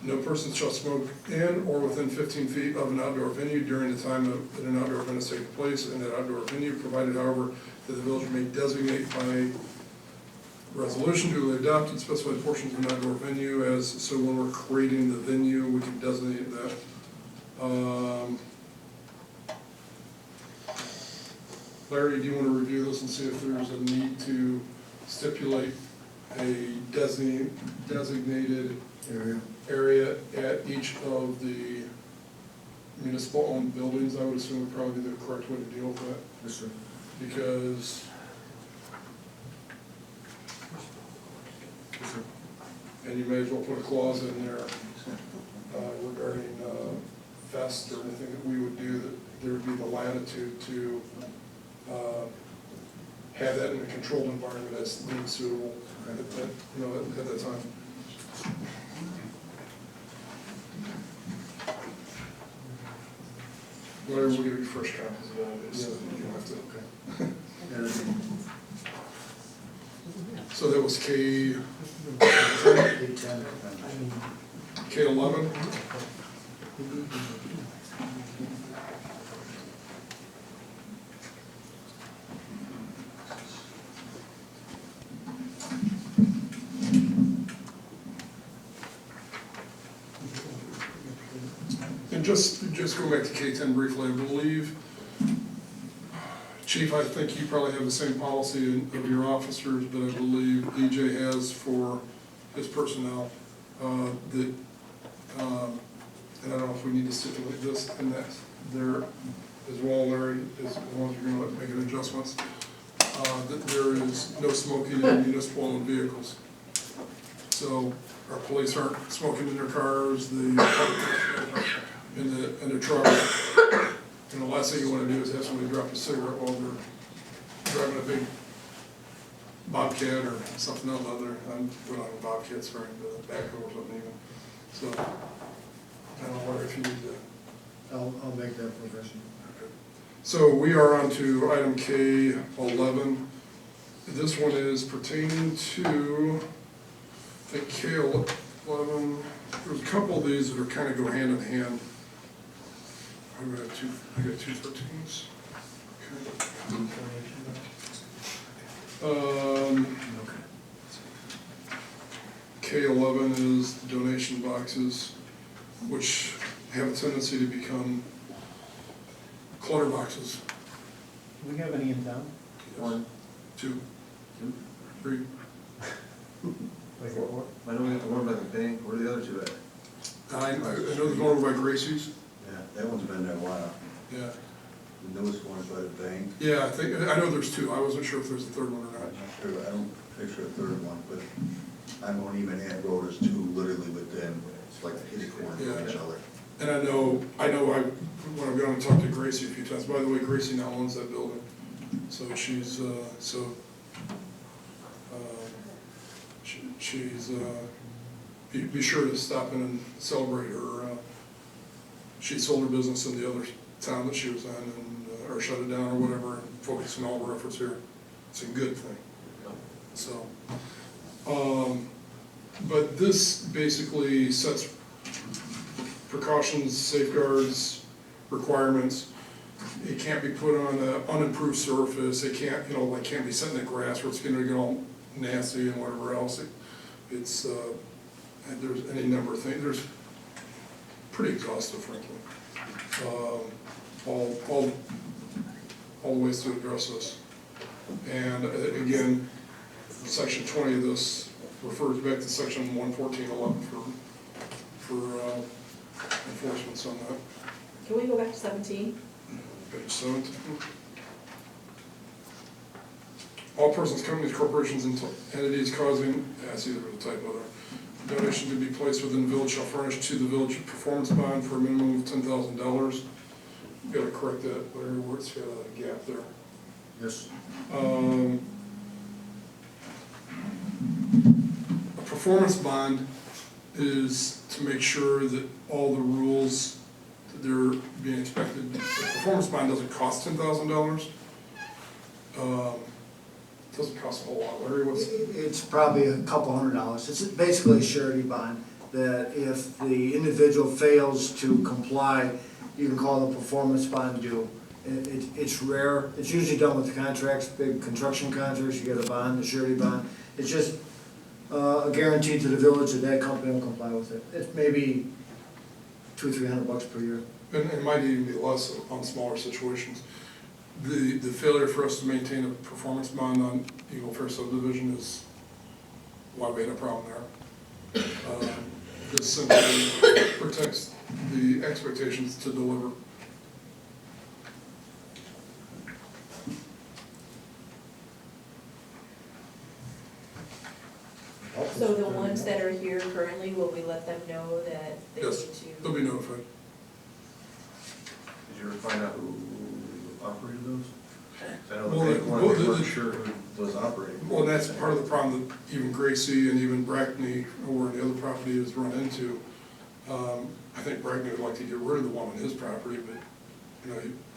No person shall smoke in or within 15 feet of an outdoor venue during the time that an outdoor event is taking place in that outdoor venue, provided however that the village may designate by resolution duly adopted specified portions of an outdoor venue as, so when we're creating the venue, we can designate that. Larry, do you want to review this and see if there's a need to stipulate a designated area at each of the municipal-owned buildings? I would assume would probably be the correct way to deal with that. Yes, sir. Because and you may as well put a clause in there regarding vests or anything that we would do, that there would be the latitude to have that in a controlled environment as deemed suitable at that time. Larry, we'll give you first copies of that, so you don't have to. So that was K11. And just go back to K10 briefly, I believe, Chief, I think you probably have the same policy of your officers, but I believe DJ has for his personnel, that, and I don't know if we need to stipulate this and that there as well, Larry, as long as you're gonna make an adjustments, that there is no smoking in municipal owned vehicles. So our police aren't smoking in their cars, in the truck. And the last thing you want to do is have somebody drop a cigarette while they're driving a big Bobcat or something else other. We don't have Bobcats, sorry, but a backhoe or something even. So I don't know if you need to. I'll make that profession. Okay. So we are on to item K11. This one is pertaining to, I think K11, there's a couple of these that are kind of go hand in hand. I got two 13s. Okay. K11 is the donation boxes, which have a tendency to become clutter boxes. Do we have any in town? Yes. 1, 2, 3. Like four? I know we have the one by the bank, where are the other two at? I know there's one over by Gracie's. Yeah, that one's been there a while. Yeah. The newest one's by the bank. Yeah, I know there's 2. I wasn't sure if there's a third one or I'm not. not sure, I don't picture a third one, but I'm on even Ant Road, there's 2 literally within, it's like a hit corner of each other. And I know when I've gone and talked to Gracie a few times, by the way, Gracie now owns that building. So she's, be sure to stop in and celebrate her. She sold her business in the other town that she was in, and or shut it down or whatever, and focusing all her efforts here. It's a good thing. So, but this basically sets precautions, safeguards, requirements. It can't be put on an unimproved surface, it can't, like can't be set in the grass where it's gonna get all nasty and whatever else. It's, and there's any number of things, there's pretty exhaustive, frankly. All the ways to address this. And again, section 20 of this refers back to section 114.11 for enforcements on that. Can we go back to 17? Page 17. All persons, companies, corporations, and entities causing, see there was a typo there. Donation to be placed within the village shall furnish to the village a performance bond for a minimum of $10,000. You gotta correct that, where it's got a gap there. Yes. A performance bond is to make sure that all the rules that they're being expected. The performance bond doesn't cost $10,000. Doesn't cost a whole lot. Larry, It's probably a couple $100. It's basically a surety bond, that if the individual fails to comply, you can call the performance bond due. It's rare, it's usually done with contracts, big construction contracts, you get a bond, a surety bond. It's just a guarantee to the village that that company will comply with it. It's maybe $200-300 per year. and it might even be less on smaller situations. The failure for us to maintain a performance bond on Eagle Fair subdivision is why we had a problem there. This simply protects the expectations to deliver. So the ones that are here currently, will we let them know that they need Yes, to? they'll be notified. Did you ever find out who operated those? I know Well, the big one, we the- weren't sure who was operating. Well, that's part of the problem that even Gracie and even Brackney, or the other property, has run into. I think Brackney would like to get rid of the one on his property, but,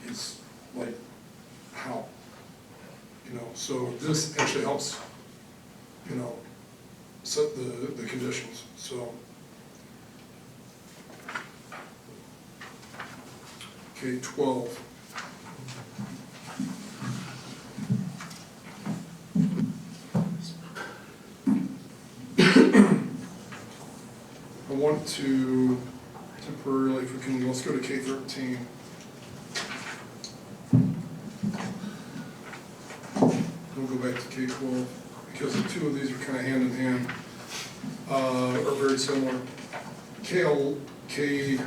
he's like, how? So this actually helps, set the conditions, so. Okay, 12. I want to temporarily, if we can, let's go to K-13. We'll go back to K-12, because the two of these are kind of hand in hand, are very similar. K-13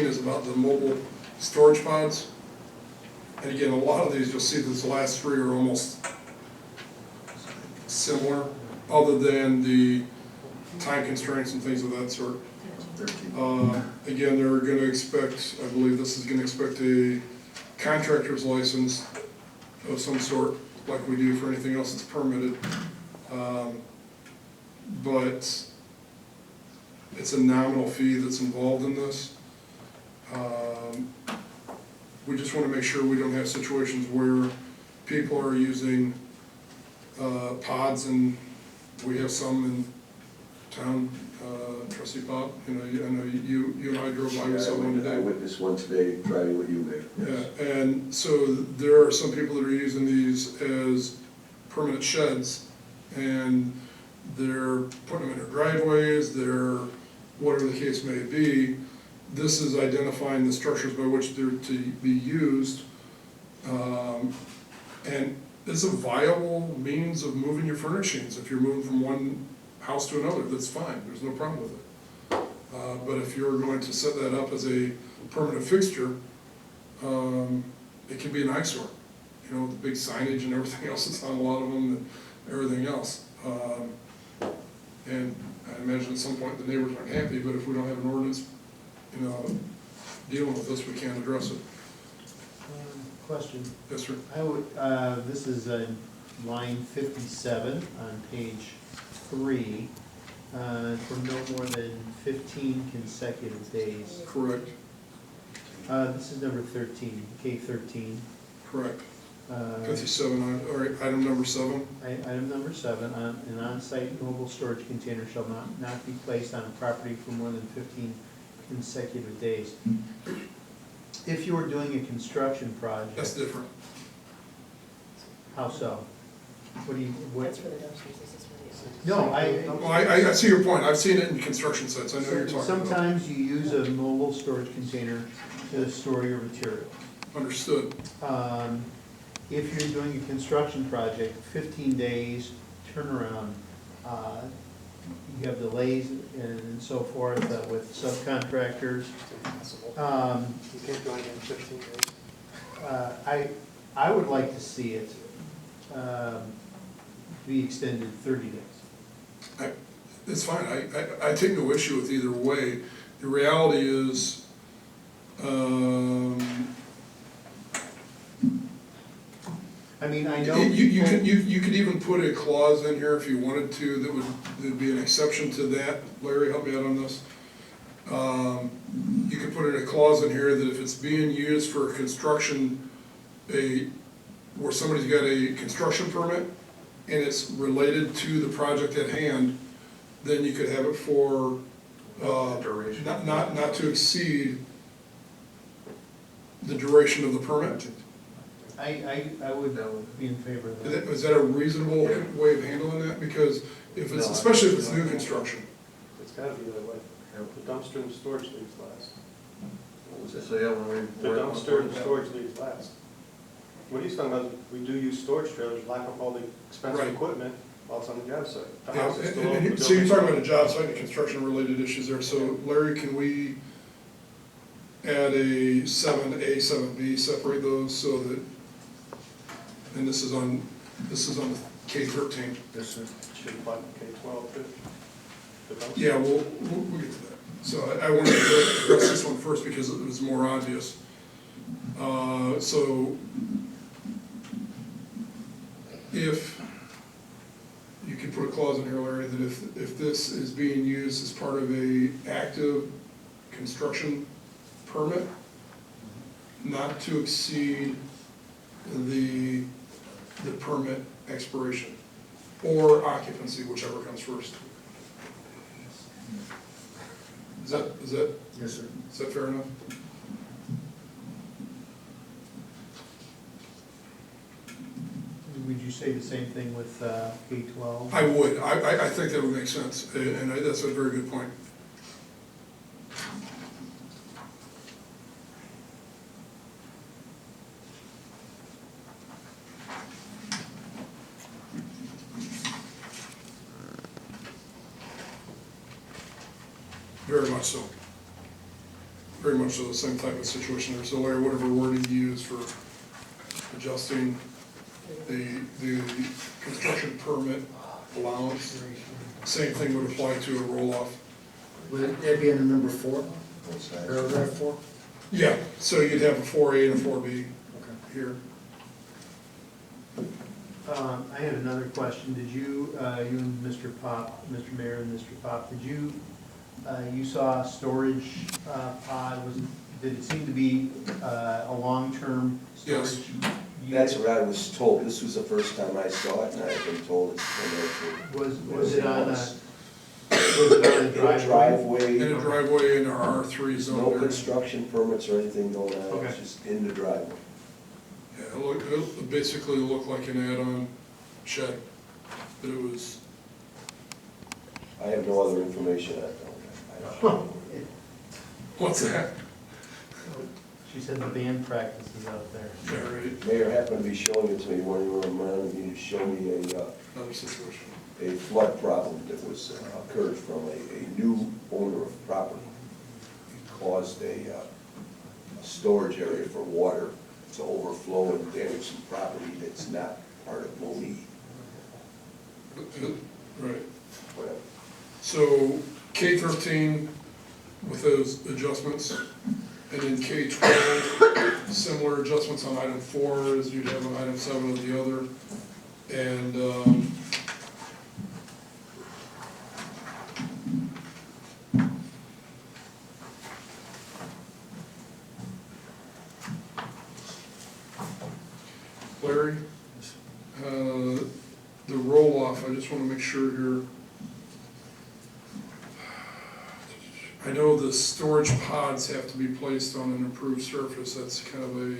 is about the mobile storage pods. And again, a lot of these, you'll see these last three are almost similar, other than the time constraints and things of that sort. Again, they're gonna expect, I believe this is gonna expect a contractor's license of some sort, like we do for anything else that's permitted. But it's a nominal fee that's involved in this. We just wanna make sure we don't have situations where people are using pods, and we have some in town. Trustee Pop, I know you and I drove by, we saw one today. I witnessed one today driving with you, Mayor. Yeah, and so there are some people that are using these as permanent sheds, and they're putting them in their driveways, they're, whatever the case may be. This is identifying the structures by which they're to be used. And it's a viable means of moving your furnishings. If you're moving from one house to another, that's fine, there's no problem with it. But if you're going to set that up as a permanent fixture, it can be an eyesore. The big signage and everything else that's on a lot of them, and everything else. And I imagine at some point the neighbors aren't happy, but if we don't have an ordinance, dealing with this, we can't address it. Question. Yes, sir. I would, this is line 57 on page 3, for no more than 15 consecutive days. Correct. This is number 13, K-13. Correct. 57, all right, item number 7. Item number 7, an on-site mobile storage container shall not be placed on a property for more than 15 consecutive days. If you are doing a construction project. That's different. How so? What do you, what? That's for the dumpsters, this is for the. No, Well, I see your point. I've seen it in construction sites. I know what you're talking about. Sometimes you use a mobile storage container to store your material. Understood. If you're doing a construction project, 15 days turnaround, you have delays and so forth with subcontractors. You can't do anything in 15 days. I would like to see it be extended 30 days. It's fine. I take no issue with either way. The reality is, I mean, I know. you could even put a clause in here if you wanted to, that'd be an exception to that. Larry, help me out on this. You could put in a clause in here that if it's being used for construction, where somebody's got a construction permit and it's related to the project at hand, then you could have it for, Duration. not to exceed the duration of the permit. I would be in favor of that. Is that a reasonable way of handling that? Because if it's, especially if it's new construction. It's gotta be that way. The dumpster and storage leaves last. What was that? So, yeah, when The dumpster and storage leaves last. What he's talking about, we do use storage trailers, lock up all the expensive Right. equipment while it's on the job site. The Yeah, house is still open, the so you're building's talking about a open. job site and construction-related issues there. So Larry, can we add a 7A, 7B, separate those so that, and this is on the K-13. Yes, sir. Should apply to K-12 too. The dumpster. Yeah, we'll get to that. So I wanted to address this one first because it was more obvious. So if you could put a clause in here, Larry, that if this is being used as part of a active construction permit, not to exceed the permit expiration, or occupancy, whichever comes first. Is that Yes, sir. Is that fair enough? Would you say the same thing with K-12? I would. I think that would make sense, and that's a very good point. Very much so. Very much so, the same type of situation there. So Larry, whatever wording you use for adjusting the construction permit allowance, same thing would apply to a roll-off. Would that be under number 4, paragraph 4? Yeah, so you'd have a 4A and a 4B here. I had another question. Did you, you and Mr. Pop, Mr. Mayor and Mr. Pop, did you, you saw a storage pod, did it seem to be a long-term storage? Yes. That's what I was told. This was the first time I saw it, and I've been told it's been Was it on a driveway? In a driveway in our R3 zone. no area. construction permits or anything going on, Okay. it's just in the driveway. Yeah, it basically looked like an add-on shed, but it was, I have no other information I don't. what's that? She said the band practices out there. Yeah, right, Mayor happened to be showing it to me when you were reminding me to show me another situation. a flood problem that was occurred from a new owner of property. It caused a storage area for water to overflow and damage some property that's not part of Monee. Right. Whatever. So K-13 with those adjustments, and then K-12, similar adjustments on item 4 as you'd have on item 7 of the other. And Larry, the roll-off, I just wanna make sure here. I know the storage pods have to be placed on an improved surface, that's kind of a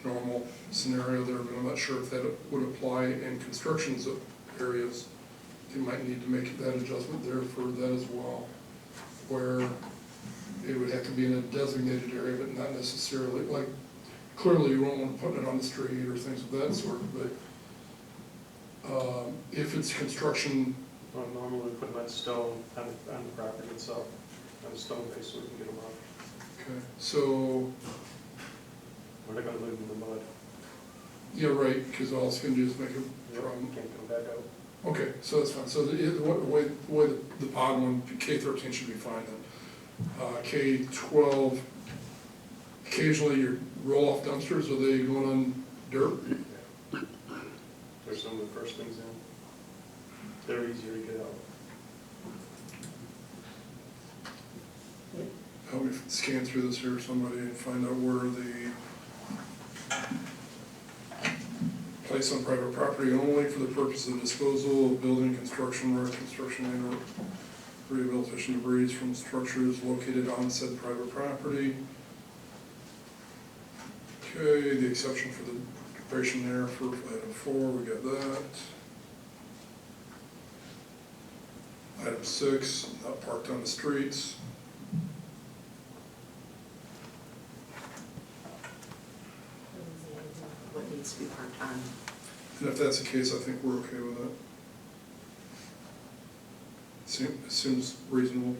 normal scenario there, but I'm not sure if that would apply in construction areas. You might need to make that adjustment there for that as well, where it would have to be in a designated area, but not necessarily, like, clearly you won't want to put it on the street or things of that sort, but if it's construction. Well, normally we put them on stone on the property itself, on a stone base, so we can get them out. Okay, so, We're not gonna leave them in the mud. yeah, right, because all it's gonna do is make a problem. Can't come back out. Okay, so that's fine, so the way the pod one, K13 should be fine then. K12, occasionally your roll-off dumpsters, are they going on dirt? They're some of the first things in. They're easier to get out. Help me scan through this here, somebody, and find out where the place on private property only for the purpose of disposal of building, construction, road construction, and rehabilitation debris from structures located on said private property. Okay, the exception for the occupation there for item 4, we got that. Item 6, not parked on the streets. What needs to be parked on? And if that's the case, I think we're okay with that. Seems reasonable.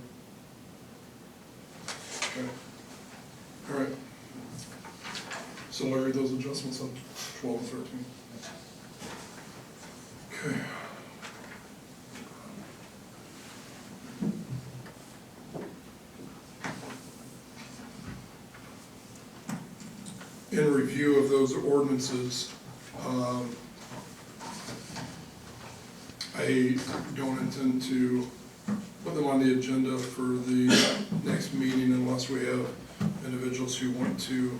Okay. All right. So Larry, those adjustments on 12 and 13. Okay. In review of those ordinances, I don't intend to put them on the agenda for the next meeting unless we have individuals who want to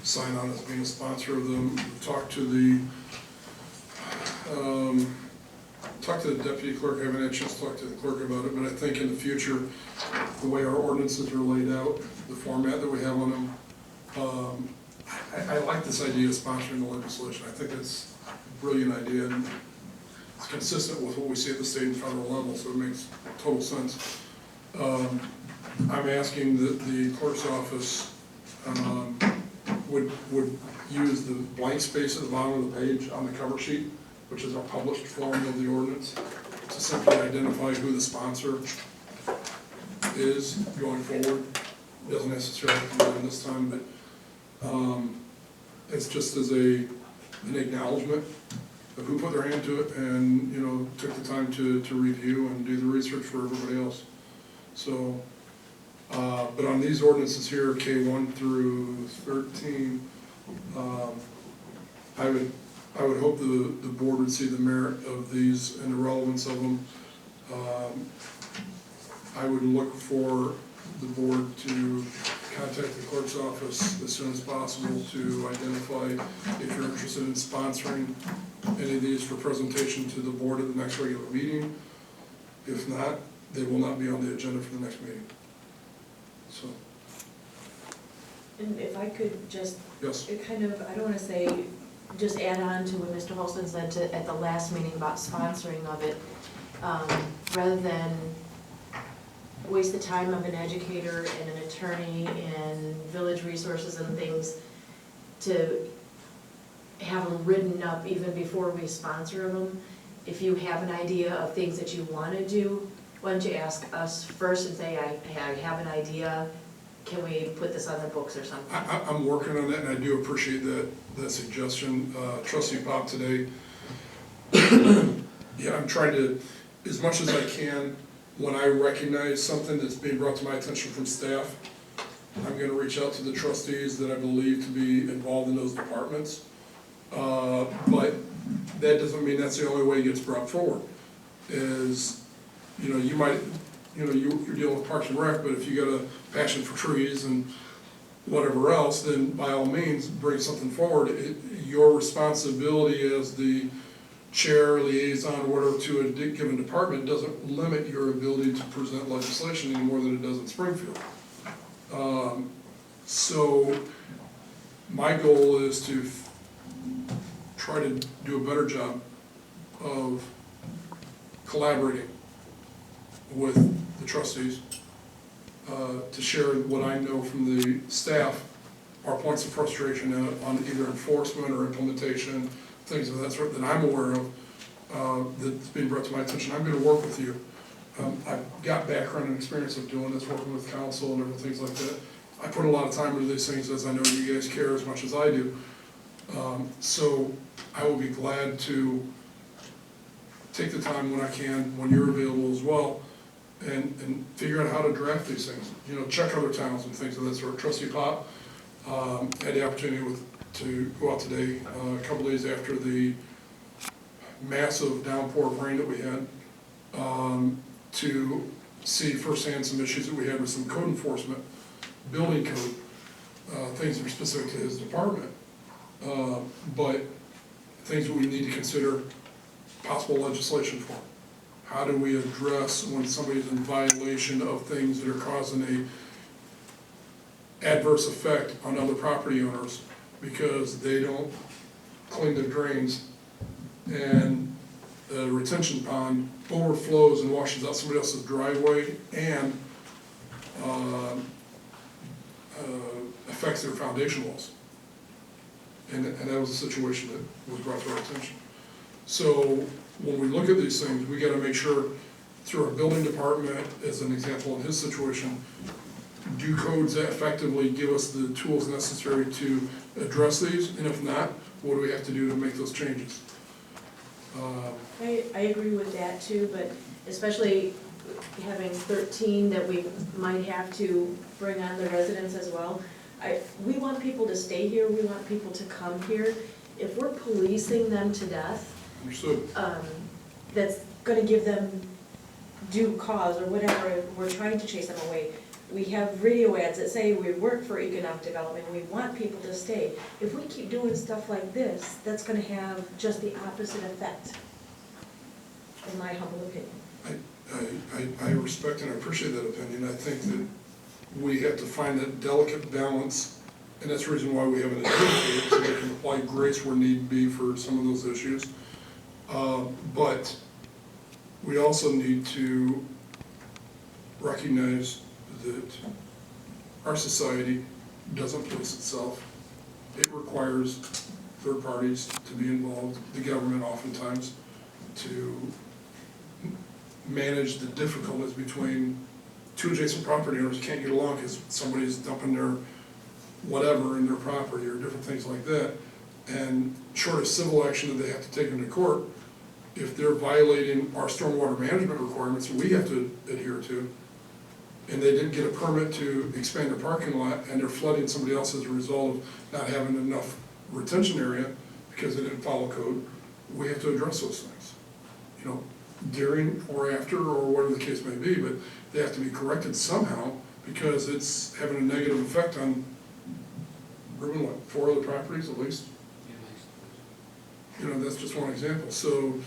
sign on as being a sponsor of them. Talk to the deputy clerk. I haven't had a chance to talk to the clerk about it, but I think in the future, the way our ordinances are laid out, the format that we have on them, I like this idea of sponsoring the legislation. I think it's a brilliant idea, and it's consistent with what we see at the state and federal level, so it makes total sense. I'm asking that the clerk's office would use the blank space at the bottom of the page on the cover sheet, which is our published form of the ordinance, to simply identify who the sponsor is going forward. It doesn't necessarily have to be done this time, but it's just as an acknowledgement of who put their hand to it and, you know, took the time to review and do the research for everybody else. So, but on these ordinances here, K1 through 13, I would hope the board would see the merit of these and the relevance of them. I would look for the board to contact the clerk's office as soon as possible to identify if you're interested in sponsoring any of these for presentation to the board at the next regular meeting. If not, they will not be on the agenda for the next meeting. So. And if I could just, Yes. it kind of, I don't want to say, just add on to what Mr. Holston said at the last meeting about sponsoring of it, rather than waste the time of an educator and an attorney and village resources and things to have them written up even before we sponsor them. If you have an idea of things that you want to do, why don't you ask us first and say, I have an idea, can we put this on the books or something? I'm working on that, and I do appreciate that suggestion. Trustee Pop today, yeah, I'm trying to, as much as I can, when I recognize something that's being brought to my attention from staff, I'm gonna reach out to the trustees that I believe to be involved in those departments. But that doesn't mean that's the only way it gets brought forward. Is, you know, you might, you know, you're dealing with Parks and Rec, but if you got a passion for trees and whatever else, then by all means, bring something forward. Your responsibility as the chair, liaison, whatever, to a given department doesn't limit your ability to present legislation any more than it does in Springfield. So my goal is to try to do a better job of collaborating with the trustees to share what I know from the staff, our points of frustration on either enforcement or implementation, things of that sort that I'm aware of that's been brought to my attention. I'm going to work with you. I've got background and experience of doing this, working with council and different things like that. I put a lot of time into these things, as I know you guys care as much as I do. So I will be glad to take the time when I can, when you're available as well, and figure out how to draft these things. You know, check other towns and things of that sort. Trustee Pop had the opportunity to go out today, a couple days after the massive downpour of rain that we had, to see firsthand some issues that we had with some code enforcement, building code, things that are specific to his department. But things that we need to consider possible legislation for. How do we address when somebody's in violation of things that are causing a adverse effect on other property owners because they don't clean their drains and the retention pond overflows and washes out somebody else's driveway and affects their foundation walls. And that was a situation that was brought to our attention. So when we look at these things, we gotta make sure through our building department, as an example in his situation, do codes that effectively give us the tools necessary to address these? And if not, what do we have to do to make those changes? I agree with that too, but especially having 13 that we might have to bring on the residents as well. We want people to stay here, we want people to come here. If we're policing them to death, Understood. That's gonna give them due cause or whatever, we're trying to chase them away. We have radio ads that say we work for economic development, we want people to stay. If we keep doing stuff like this, that's gonna have just the opposite effect, in my humble opinion. I respect and I appreciate that opinion. I think that we have to find that delicate balance, and that's the reason why we have an adjudicator, so they can apply grace where need be for some of those issues. But we also need to recognize that our society doesn't police itself. It requires third parties to be involved, the government oftentimes, to manage the difficulties between two adjacent property owners who can't get along because somebody's dumping their whatever in their property or different things like that. And short of civil action that they have to take into court, if they're violating our stormwater management requirements we have to adhere to, and they didn't get a permit to expand their parking lot and they're flooding somebody else as a result of not having enough retention area because they didn't follow code, we have to address those things. You know, during or after or whatever the case may be, but they have to be corrected somehow because it's having a negative effect on, Ruben, what, 4 other properties at least? You know, that's just one example. So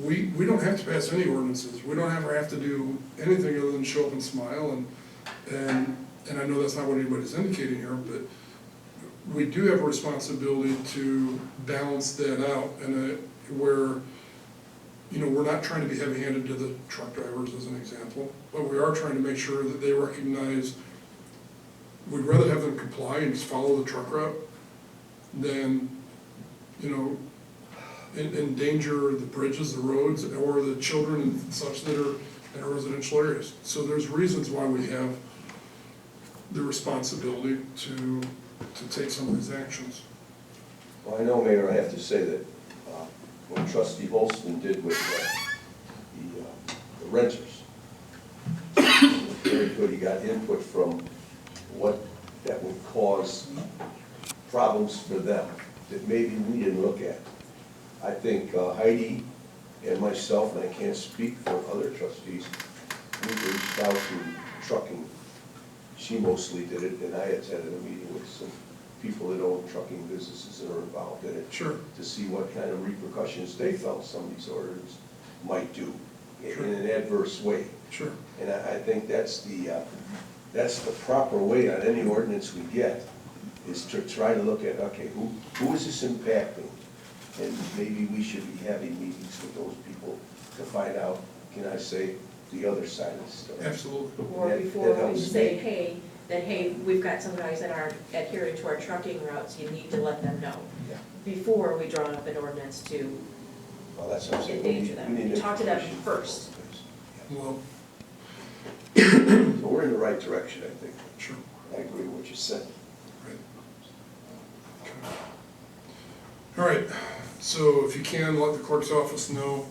we don't have to pass any ordinances. We don't ever have to do anything other than show up and smile. And I know that's not what anybody's indicating here, but we do have a responsibility to balance that out and where, you know, we're not trying to be heavy-handed to the truck drivers as an example, but we are trying to make sure that they recognize we'd rather have them comply and just follow the truck route than, you know, endanger the bridges, the roads, or the children and such that are in our residential areas. So there's reasons why we have the responsibility to take some of these actions. Well, I know, Mayor, I have to say that what Trustee Holston did with the renters, very good. He got input from what that would cause problems for them that maybe we didn't look at. I think Heidi and myself, and I can't speak for other trustees, we reached out to trucking she mostly did it, and I attended a meeting with some people that own trucking businesses that are involved in it. Sure. To see what kind of repercussions they felt some of these orders might do Sure. in an adverse way. Sure. And I think that's the proper way on any ordinance we get, is to try to look at, okay, who is this impacting? And maybe we should be having meetings with those people to find out, can I say, the other side of the story. Absolutely. Or That before we helps say, me. hey, we've got some guys that aren't adhering to our trucking routes, you need to let them know. Yeah. Before we draw up an ordinance to Well, that's what I'm saying. endanger them. We need Talk to them information. first. Well, So we're in the right direction, I think. sure. I agree with what you said. Right. Okay. All right, so if you can, let the clerk's office know,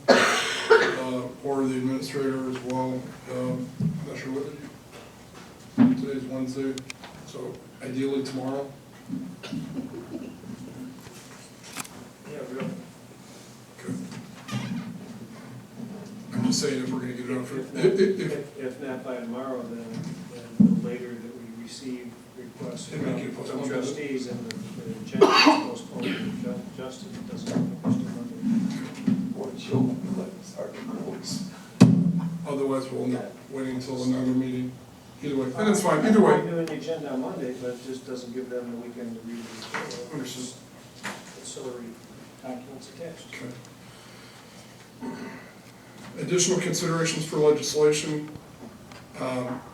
or the administrator as well. I'm not sure what today's Wednesday, so ideally tomorrow. Yeah, really. Okay. I'm just saying if we're gonna get it out for, if, If not by tomorrow, then later that we receive requests It may get from postponed. trustees and the agenda is postponed to justice, it doesn't have to post it Monday. Or children, like start the courts. otherwise we'll end up waiting until another meeting. Either way, and it's fine, either way. We're doing the agenda on Monday, but it just doesn't give them the weekend to read the Understood. ancillary documents attached. Okay. Additional considerations for legislation.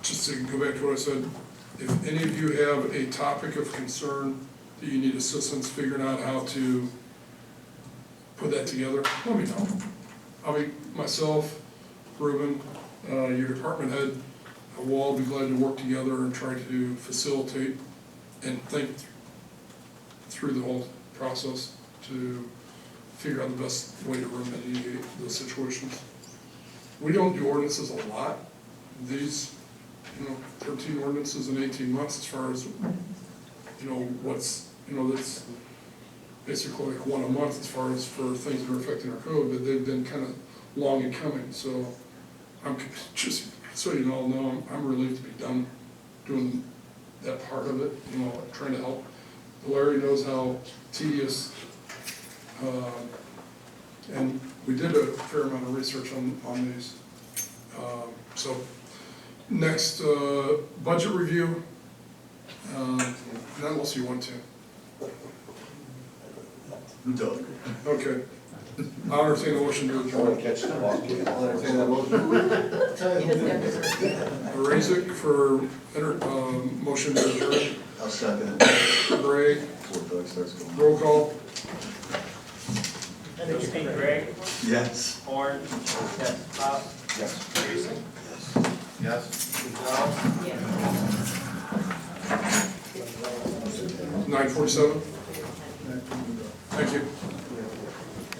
Just to go back to what I said, if any of you have a topic of concern that you need assistance figuring out how to put that together, let me know. I'll be, myself, Ruben, your department head, we'll all be glad to work together and try to facilitate and think through the whole process to figure out the best way to remediate those situations. We don't do ordinances a lot. These, 13 ordinances in 18 months as far as, what's, that's basically like one a month as far as for things that are affecting our code, but they've been kind of long in coming. So I'm just, so you all know, I'm relieved to be done doing that part of it, trying to help. Larry knows how tedious, and we did a fair amount of research on these. So next, budget review, not unless you want to. Doug. Okay. I'll entertain a motion to I want adjourn. to catch the ball. I'll entertain that motion. Raisik for motion to adjourn. I'll second it. Gray, Before Doug starts going. roll call. Trustee Gregg, Yes. Horn, yes, Pop, Yes. Raising, Yes. Gonzalez, Yeah. 9:47. Thank you.